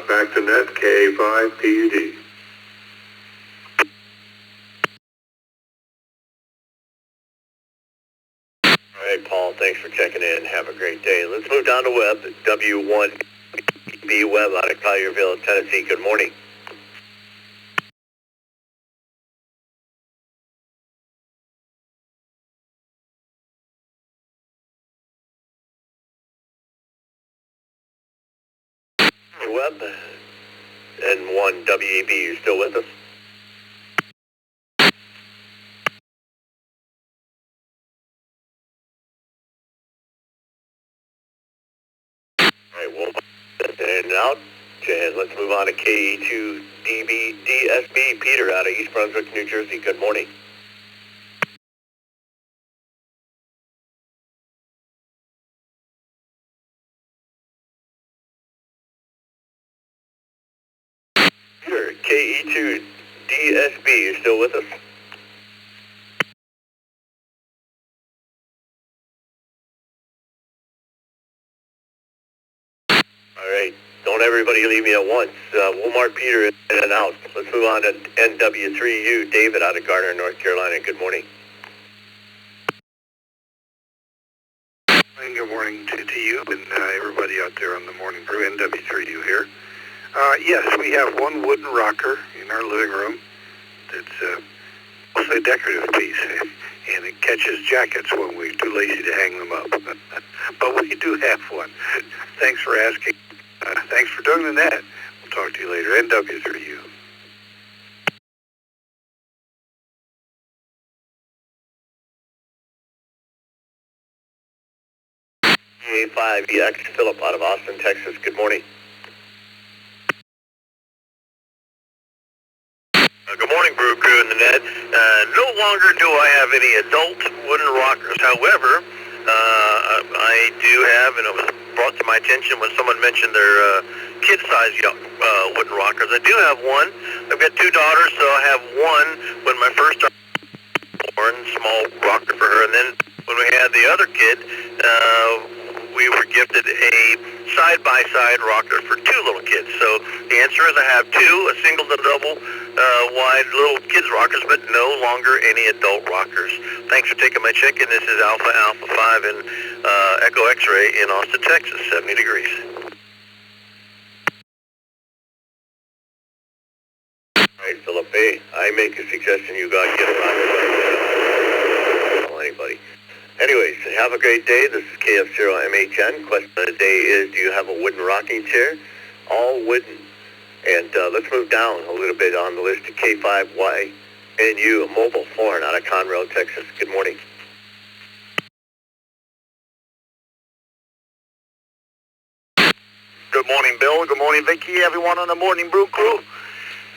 back to net, KA5PUD. All right, Paul, thanks for checking in. Have a great day. Let's move down to Webb, W1B Webb out of Collierville, Tennessee. Good morning. Webb and 1WEB, you still with us? All right, well, in and out. And let's move on to KE2DSB, Peter out of East Brunswick, New Jersey. Good morning. Peter, KE2DSB, you still with us? All right, don't everybody leave me at once. We'll mark Peter in and out. Let's move on to NW3U, David out of Garner, North Carolina. Good morning. Good morning to you and everybody out there on the morning brew. NW3U here. Yes, we have one wooden rocker in our living room that's mostly a decorative piece, and it catches jackets when we're too lazy to hang them up. But we do have one. Thanks for asking. Thanks for doing the net. We'll talk to you later. NW3U. A5EX, Philip out of Austin, Texas. Good morning. Good morning, Brew Crew and the Neds. No longer do I have any adult wooden rockers. However, I do have, and it was brought to my attention when someone mentioned their kid-size wooden rockers. I do have one. I've got two daughters, so I have one when my first daughter was born, small rocker for her, and then when we had the other kid, we were gifted a side-by-side rocker for two little kids. So the answer is I have two, a single and double wide little kids rockers, but no longer any adult rockers. Thanks for taking my check, and this is Alpha 5 and Echo X-ray in Austin, Texas, 70 degrees. All right, Philip A., I make a suggestion you guys get a rocker. Don't tell anybody. Anyways, have a great day. This is KF0MHN. Question of the day is, do you have a wooden rocking chair? All wooden. And let's move down a little bit on the list to K5YNU, a mobile foreign out of Conroe, Texas. Good morning. Good morning, Bill. Good morning, Vicky. Everyone on the Morning Brew crew.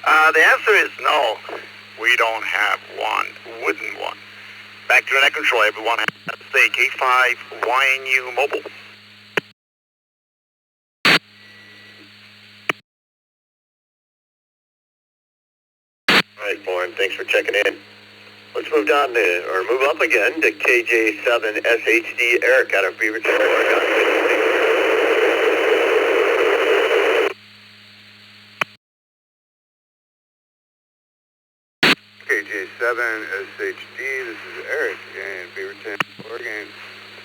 The answer is no. We don't have one wooden one. Back to the net control, everyone. Say K5YNU mobile. All right, Lauren, thanks for checking in. Let's move down to, or move up again to KJ7SHD Eric out of Beaverton, Oregon. KJ7SHD, this is Eric in Beaverton, Oregon.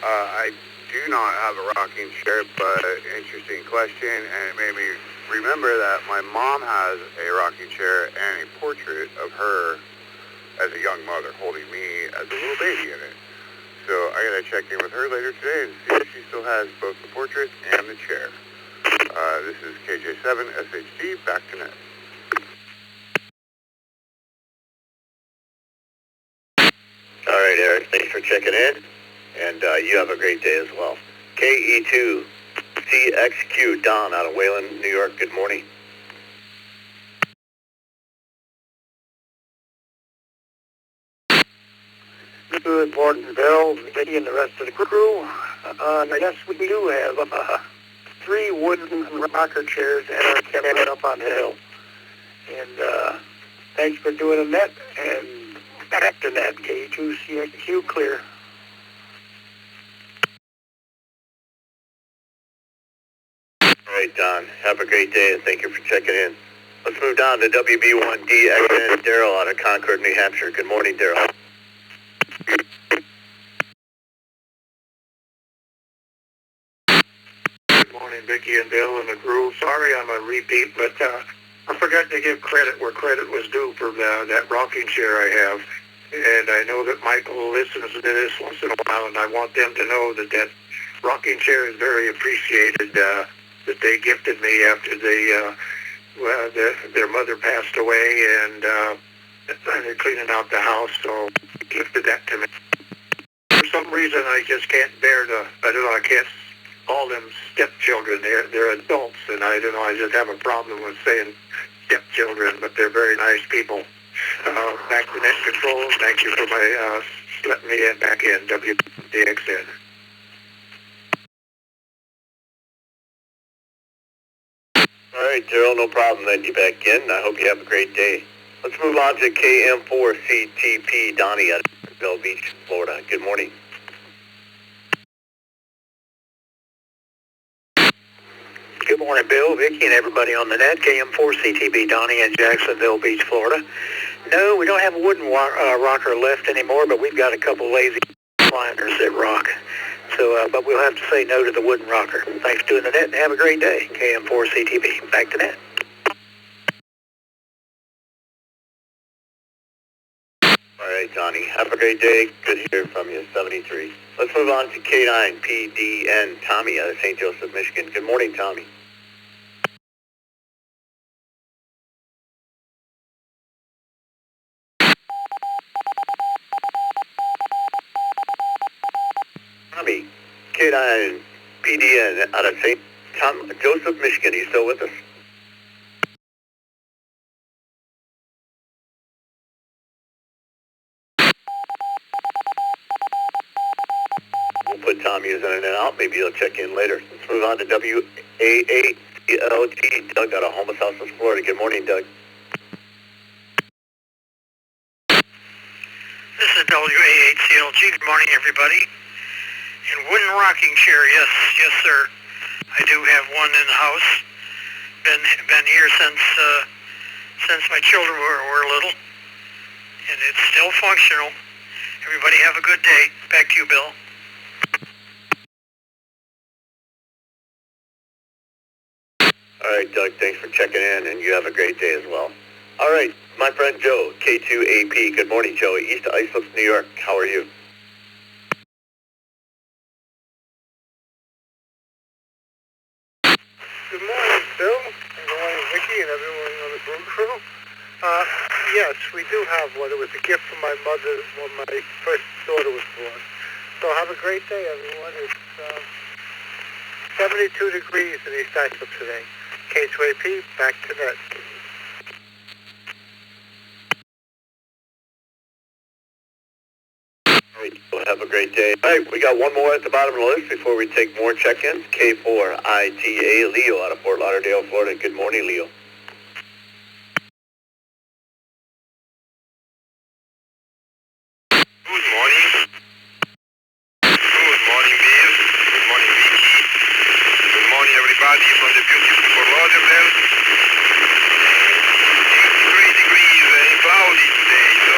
I do not have a rocking chair, but interesting question, and it made me remember that my mom has a rocking chair and a portrait of her as a young mother holding me as a little baby in it. So I gotta check in with her later today and see if she still has both the portrait and the chair. This is KJ7SHD, back to net. All right, Eric, thanks for checking in, and you have a great day as well. KE2CXQ, Don out of Wayland, New York, good morning. Good morning, Bill, Vicky, and the rest of the crew. Yes, we do have 3 wooden rocker chairs at our cabin up on the hill. And thanks for doing the net, and back to net, K2CXQ clear. All right, Don, have a great day, and thank you for checking in. Let's move down to WB1DXN, Daryl out of Concord, New Hampshire. Good morning, Daryl. Good morning, Vicky and Bill and the crew. Sorry I'm a repeat, but I forgot to give credit where credit was due for that rocking chair I have. And I know that Michael listens to this once in a while, and I want them to know that that rocking chair is very appreciated, that they gifted me after their mother passed away, and they're cleaning out the house, so they gifted that to me. For some reason, I just can't bear I can't call them stepchildren. They're adults, and I just have a problem with saying stepchildren, but they're very nice people. Back to net control. Thank you for letting me back in, WDXN. All right, Daryl, no problem letting you back in. I hope you have a great day. Let's move on to KM4CTP, Donnie out of Bell Beach, Florida. Good morning. Good morning, Bill, Vicky, and everybody on the net. KM4CTB, Donnie in Jacksonville Beach, Florida. No, we don't have a wooden rocker left anymore, but we've got a couple lazy recliners that rock. So, but we'll have to say no to the wooden rocker. Thanks for doing the net, and have a great day. KM4CTB, back to net. All right, Donnie, have a great day. Good to hear from you, 73. Let's move on to K9PDN, Tommy out of St. Joseph, Michigan. Good morning, Tommy. Tommy, K9PDN out of St. Joseph, Michigan. Are you still with us? We'll put Tommy is in and out. Maybe he'll check in later. Let's move on to WAACLG. Doug out of Homosassa, Florida. Good morning, Doug. This is WAHCLG. Good morning, everybody. And wooden rocking chair, yes, sir. I do have one in the house. Been here since my children were little, and it's still functional. Everybody have a good day. Back to you, Bill. All right, Doug, thanks for checking in, and you have a great day as well. All right, my friend Joe, K2AP. Good morning, Joe. East Islip, New York. How are you? Good morning, Bill. Good morning, Vicky, and everyone on the Brew crew. Yes, we do have one. It was a gift from my mother when my first daughter was born. So have a great day, everyone. It's 72 degrees in East Islip today. K2AP, back to net. All right, well, have a great day. All right, we got one more at the bottom of the list before we take more check-ins. K4ITA, Leo out of Fort Lauderdale, Florida. Good morning, Leo. Good morning. Good morning, Bill. Good morning, Vicky. Good morning, everybody from the beautiful Fort Lauderdale. 83 degrees and cloudy today, so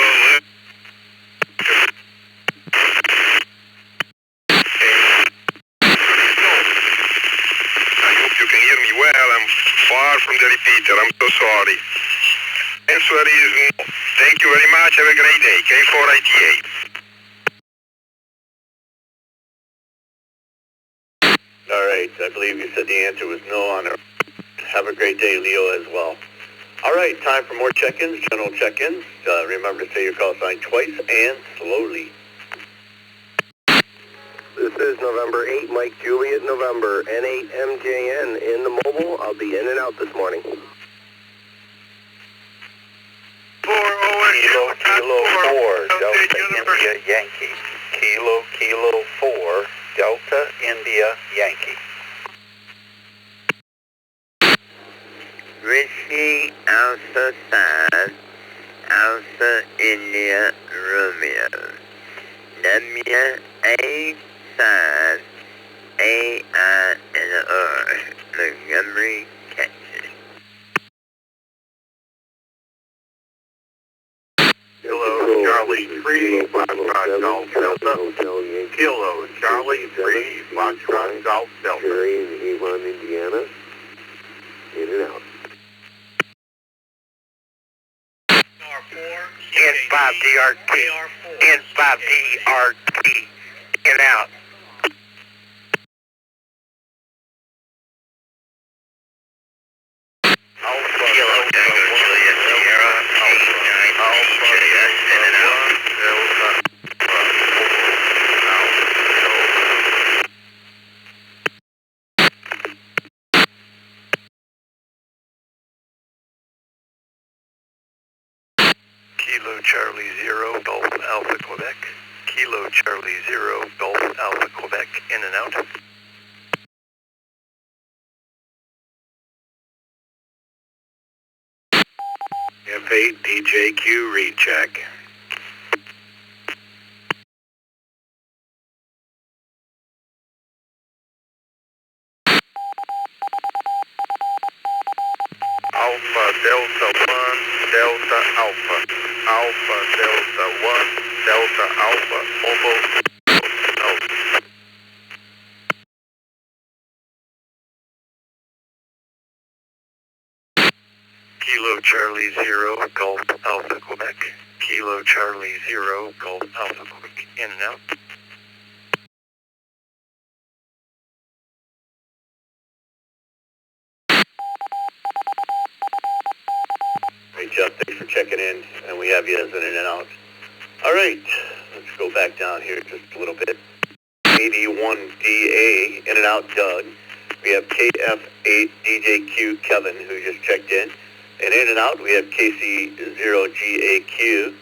I hope you can hear me well. I'm far from the repeater. I'm so sorry. Answer is no. Thank you very much. Have a great day. K4ITA. All right, I believe you said the answer was no on her. Have a great day, Leo, as well. All right, time for more check-ins, general check-ins. Remember to say your call sign twice and slowly. This is November 8, Mike Juliet, November, N8MJN in the mobile. I'll be in and out this morning. Kilo 4, Delta India Yankee. Kilo 4, Delta India Yankee. Whiskey Alpha 5, Alpha India Romeo. WA5, AINR, Montgomery, Texas. Kilo Charlie 3, Foxtrot Golf Delta. Kilo Charlie 3, Foxtrot Golf Delta. Jerry in Avon, Indiana. In and out. N5DRT. N5DRT. In and out. Kilo Tango Juliet Sierra, 89 TJS, in and out. Kilo Charlie 0, Golf Alpha Quebec. Kilo Charlie 0, Golf Alpha Quebec, in and out. F8 DJQ recheck. Alpha Delta 1, Delta Alpha. Alpha Delta 1, Delta Alpha, almost Alpha. Kilo Charlie 0, Golf Alpha Quebec. Kilo Charlie 0, Golf Alpha Quebec, in and out. Hey, Jeff, thanks for checking in, and we have you as an in and out. All right, let's go back down here just a little bit. 81DA, in and out, Doug. We have KF8DJQ, Kevin, who just checked in. And in and out, we have KC0GAQ.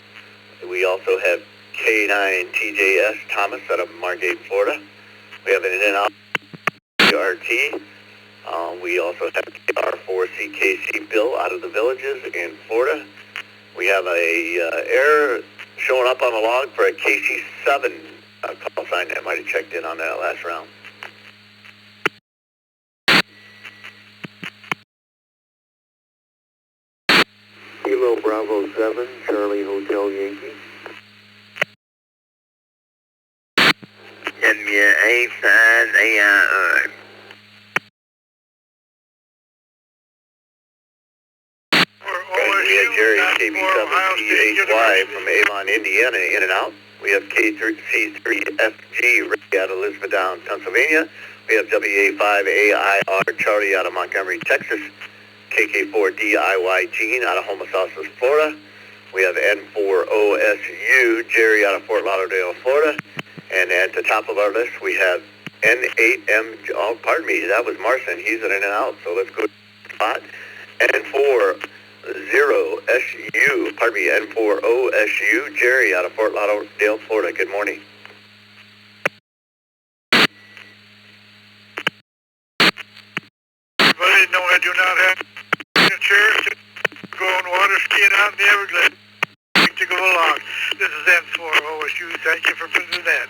We also have K9TJS, Thomas, out of Margate, Florida. We have an In-N-Out RT. We also have R4CKC Bill out of the Villages in Florida. We have a error showing up on the log for a KC7 call sign that might have checked in on that last round. Kilo Bravo 7, Charlie Hotel Yankee. WA5AIR. We have Jerry KB7CHY from Avon, Indiana, in and out. We have K3C3FG out of Elizabethtown, Pennsylvania. We have WA5AIR Charlie out of Montgomery, Texas. KK4DIY Gene out of Homosassa, Florida. We have N4OSU Jerry out of Fort Lauderdale, Florida. And at the top of our list, we have N8M, oh, pardon me, that was Marson. He's in and out, so let's go to the spot. N40SU, pardon me, N4OSU Jerry out of Fort Lauderdale, Florida. Good morning. Everybody know I do not have chairs to go on water skiing out in the Everglades to go along. This is N4OSU. Thank you for visiting that.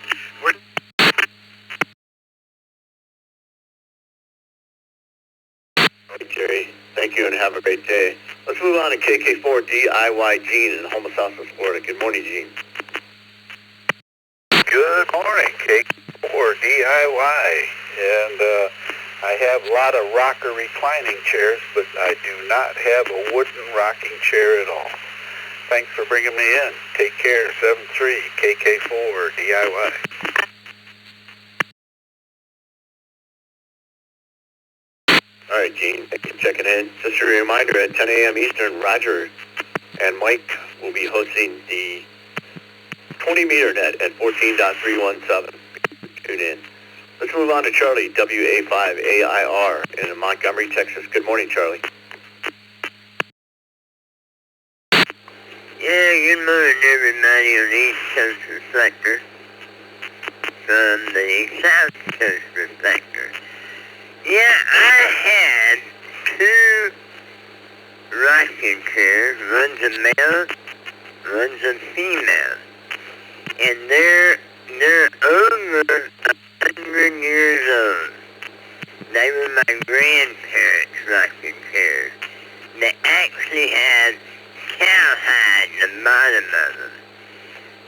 All right, Jerry. Thank you and have a great day. Let's move on to KK4DIY Gene in Homosassa, Florida. Good morning, Gene. Good morning, KK4DIY. And I have a lot of rocker reclining chairs, but I do not have a wooden rocking chair at all. Thanks for bringing me in. Take care, 7-3, KK4DIY. All right, Gene, thank you for checking in. Just a reminder, at 10 a.m. Eastern, Roger and Mike will be hosting the 20-meter net at 14.317. Tune in. Let's move on to Charlie, WA5AIR in Montgomery, Texas. Good morning, Charlie. Yeah, good morning everybody on the East Coast Reflector. From the South Coast Reflector. Yeah, I had two rocking chairs. One's a male, one's a female. And they're over 100 years old. They were my grandparents' rocking chairs. They actually had cowhide in the bottom of them.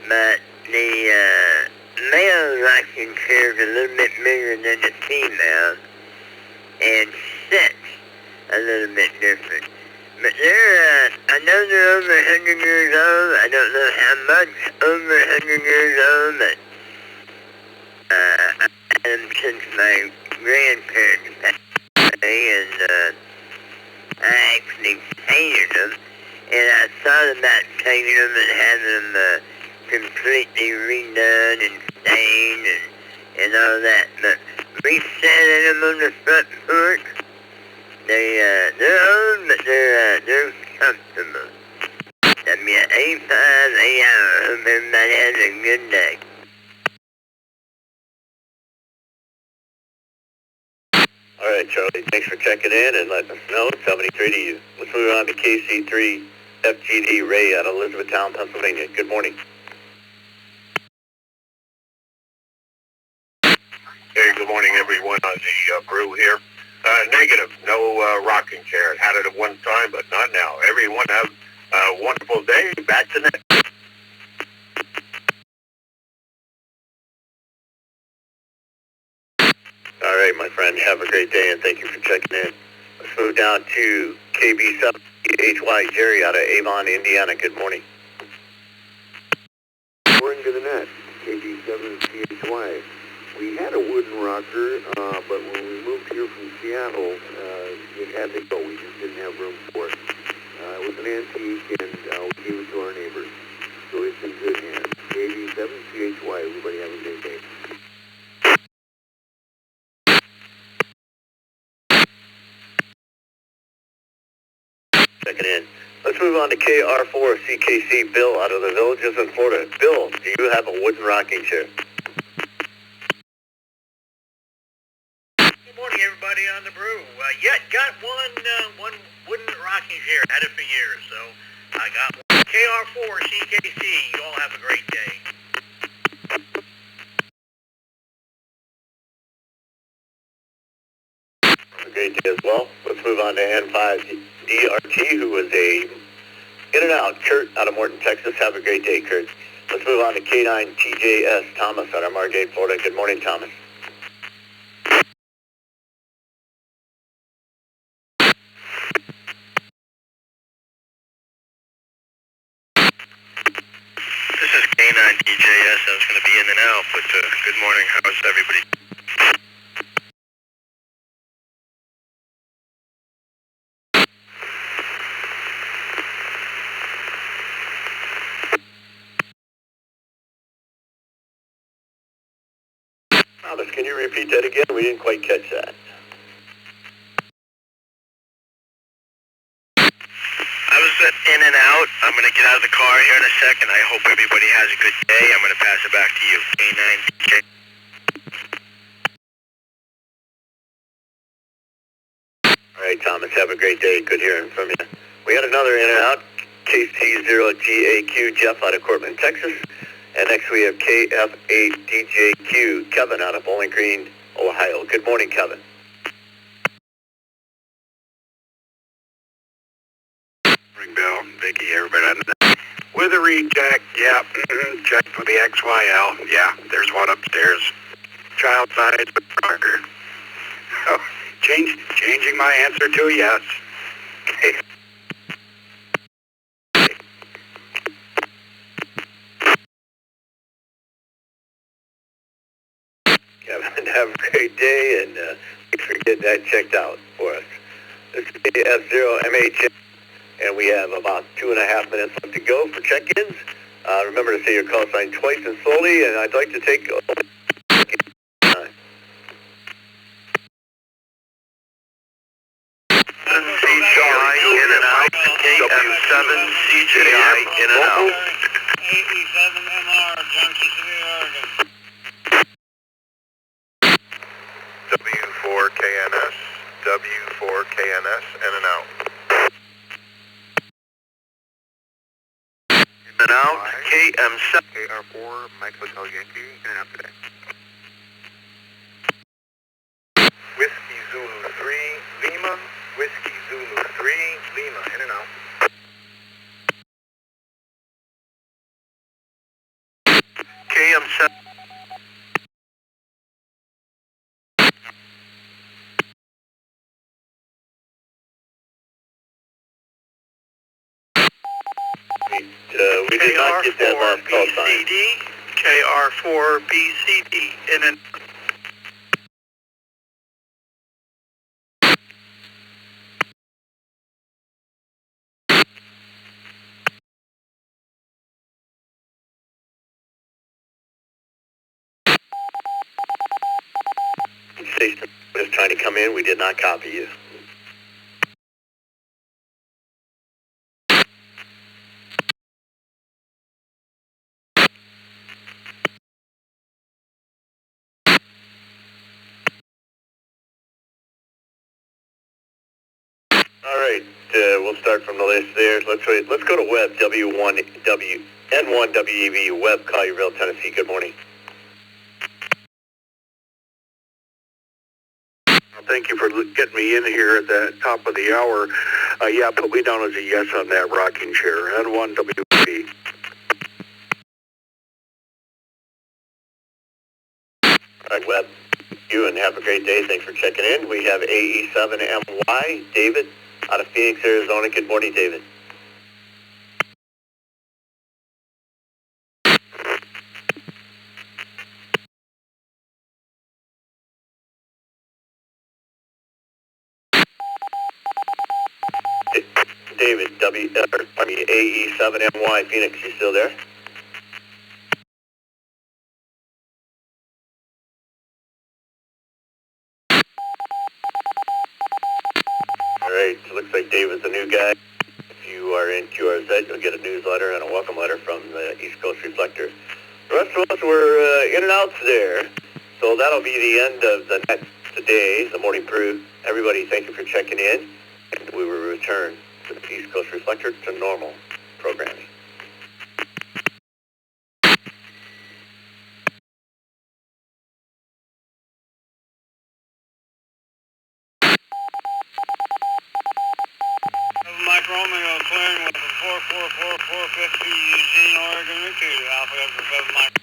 But the male rocking chair is a little bit bigger than the female and sits a little bit different. But they're, I know they're over 100 years old. I don't know how much over 100 years old, but I had them since my grandparents passed away, and I actually painted them. And I thought about taking them and having them completely redone and stained and all that. But resetting them on the front porch, they're old, but they're comfortable. WA5AR. Hope everybody has a good day. All right, Charlie, thanks for checking in and letting us know. 73 to you. Let's move on to KC3FGD Ray out of Elizabethtown, Pennsylvania. Good morning. Hey, good morning, everyone on the Brew here. Negative, no rocking chair. Had it at one time, but not now. Everyone have a wonderful day. Back to net. All right, my friend, have a great day, and thank you for checking in. Let's move down to KB7HY Jerry out of Avon, Indiana. Good morning. Morning to the net, KB7CHY. We had a wooden rocker, but when we moved here from Seattle, it had to go. We just didn't have room for it. It was an antique, and we gave it to our neighbors. So it's in good hands. KB7CHY. Everybody have a great day. Checking in. Let's move on to KR4CKC Bill out of the Villages in Florida. Bill, do you have a wooden rocking chair? had it for years. So I got one. KR4 CKC. You all have a great day. A great day as well. Let's move on to N5 DRT, who was a in and out. Kurt out of Morton, Texas. Have a great day, Kurt. Let's move on to K9 TJS Thomas out of Margate, Florida. Good morning, Thomas. This is K9 TJS. I was going to be in and out, but good morning. How's everybody? Thomas, can you repeat that again? We didn't quite catch that. I was in and out. I'm going to get out of the car here in a second. I hope everybody has a good day. I'm going to pass it back to you. K9 TJS. All right, Thomas, have a great day. Good hearing from you. We had another in and out, KC0GAQ, Jeff out of Cortland, Texas. And next we have KF8DJQ, Kevin out of Bowling Green, Ohio. Good morning, Kevin. Morning, Bill, Vicky, everybody on the with a recheck, yeah, check for the XYL, yeah, there's one upstairs. Child size with rocker. Oh, changing my answer to a yes. Okay. Kevin, have a great day, and thanks for getting that checked out for us. This is KF0MH, and we have about 2.5 minutes left to go for check-ins. Remember to say your call sign twice and slowly, and I'd like to take time. CGI in and out. KF7 CGI in and out. 87MR, Junction City, Oregon. W4KNS, W4KNS, in and out. In and out, KM7. KR4, Mike Hotel Yankee, in and out today. Whiskey Zulu 3, Lima. Whiskey Zulu 3, Lima, in and out. KM7. We did not get that last call sign. KR4BCD, in and out. Station was trying to come in. We did not copy you. All right, we'll start from the list there. Let's go to Webb, N1WEV, Webb, Collierville, Tennessee. Good morning. Thank you for getting me in here at the top of the hour. Yeah, put me down as a yes on that rocking chair. N1WP. All right, Webb, you and have a great day. Thanks for checking in. We have AE7MY, David, out of Phoenix, Arizona. Good morning, David. David, AE7MY, Phoenix, you still there? All right, so it looks like David's a new guy. If you are in QRZ, you'll get a newsletter and a welcome letter from the East Coast Reflector. The rest of us were in and outs there, so that'll be the end of the net today, the morning brew. Everybody, thank you for checking in, and we will return East Coast Reflector to normal programming. Mike Romeo clearing with 444450 Eugene, Oregon, repeated Alpha Echo 7 Mike.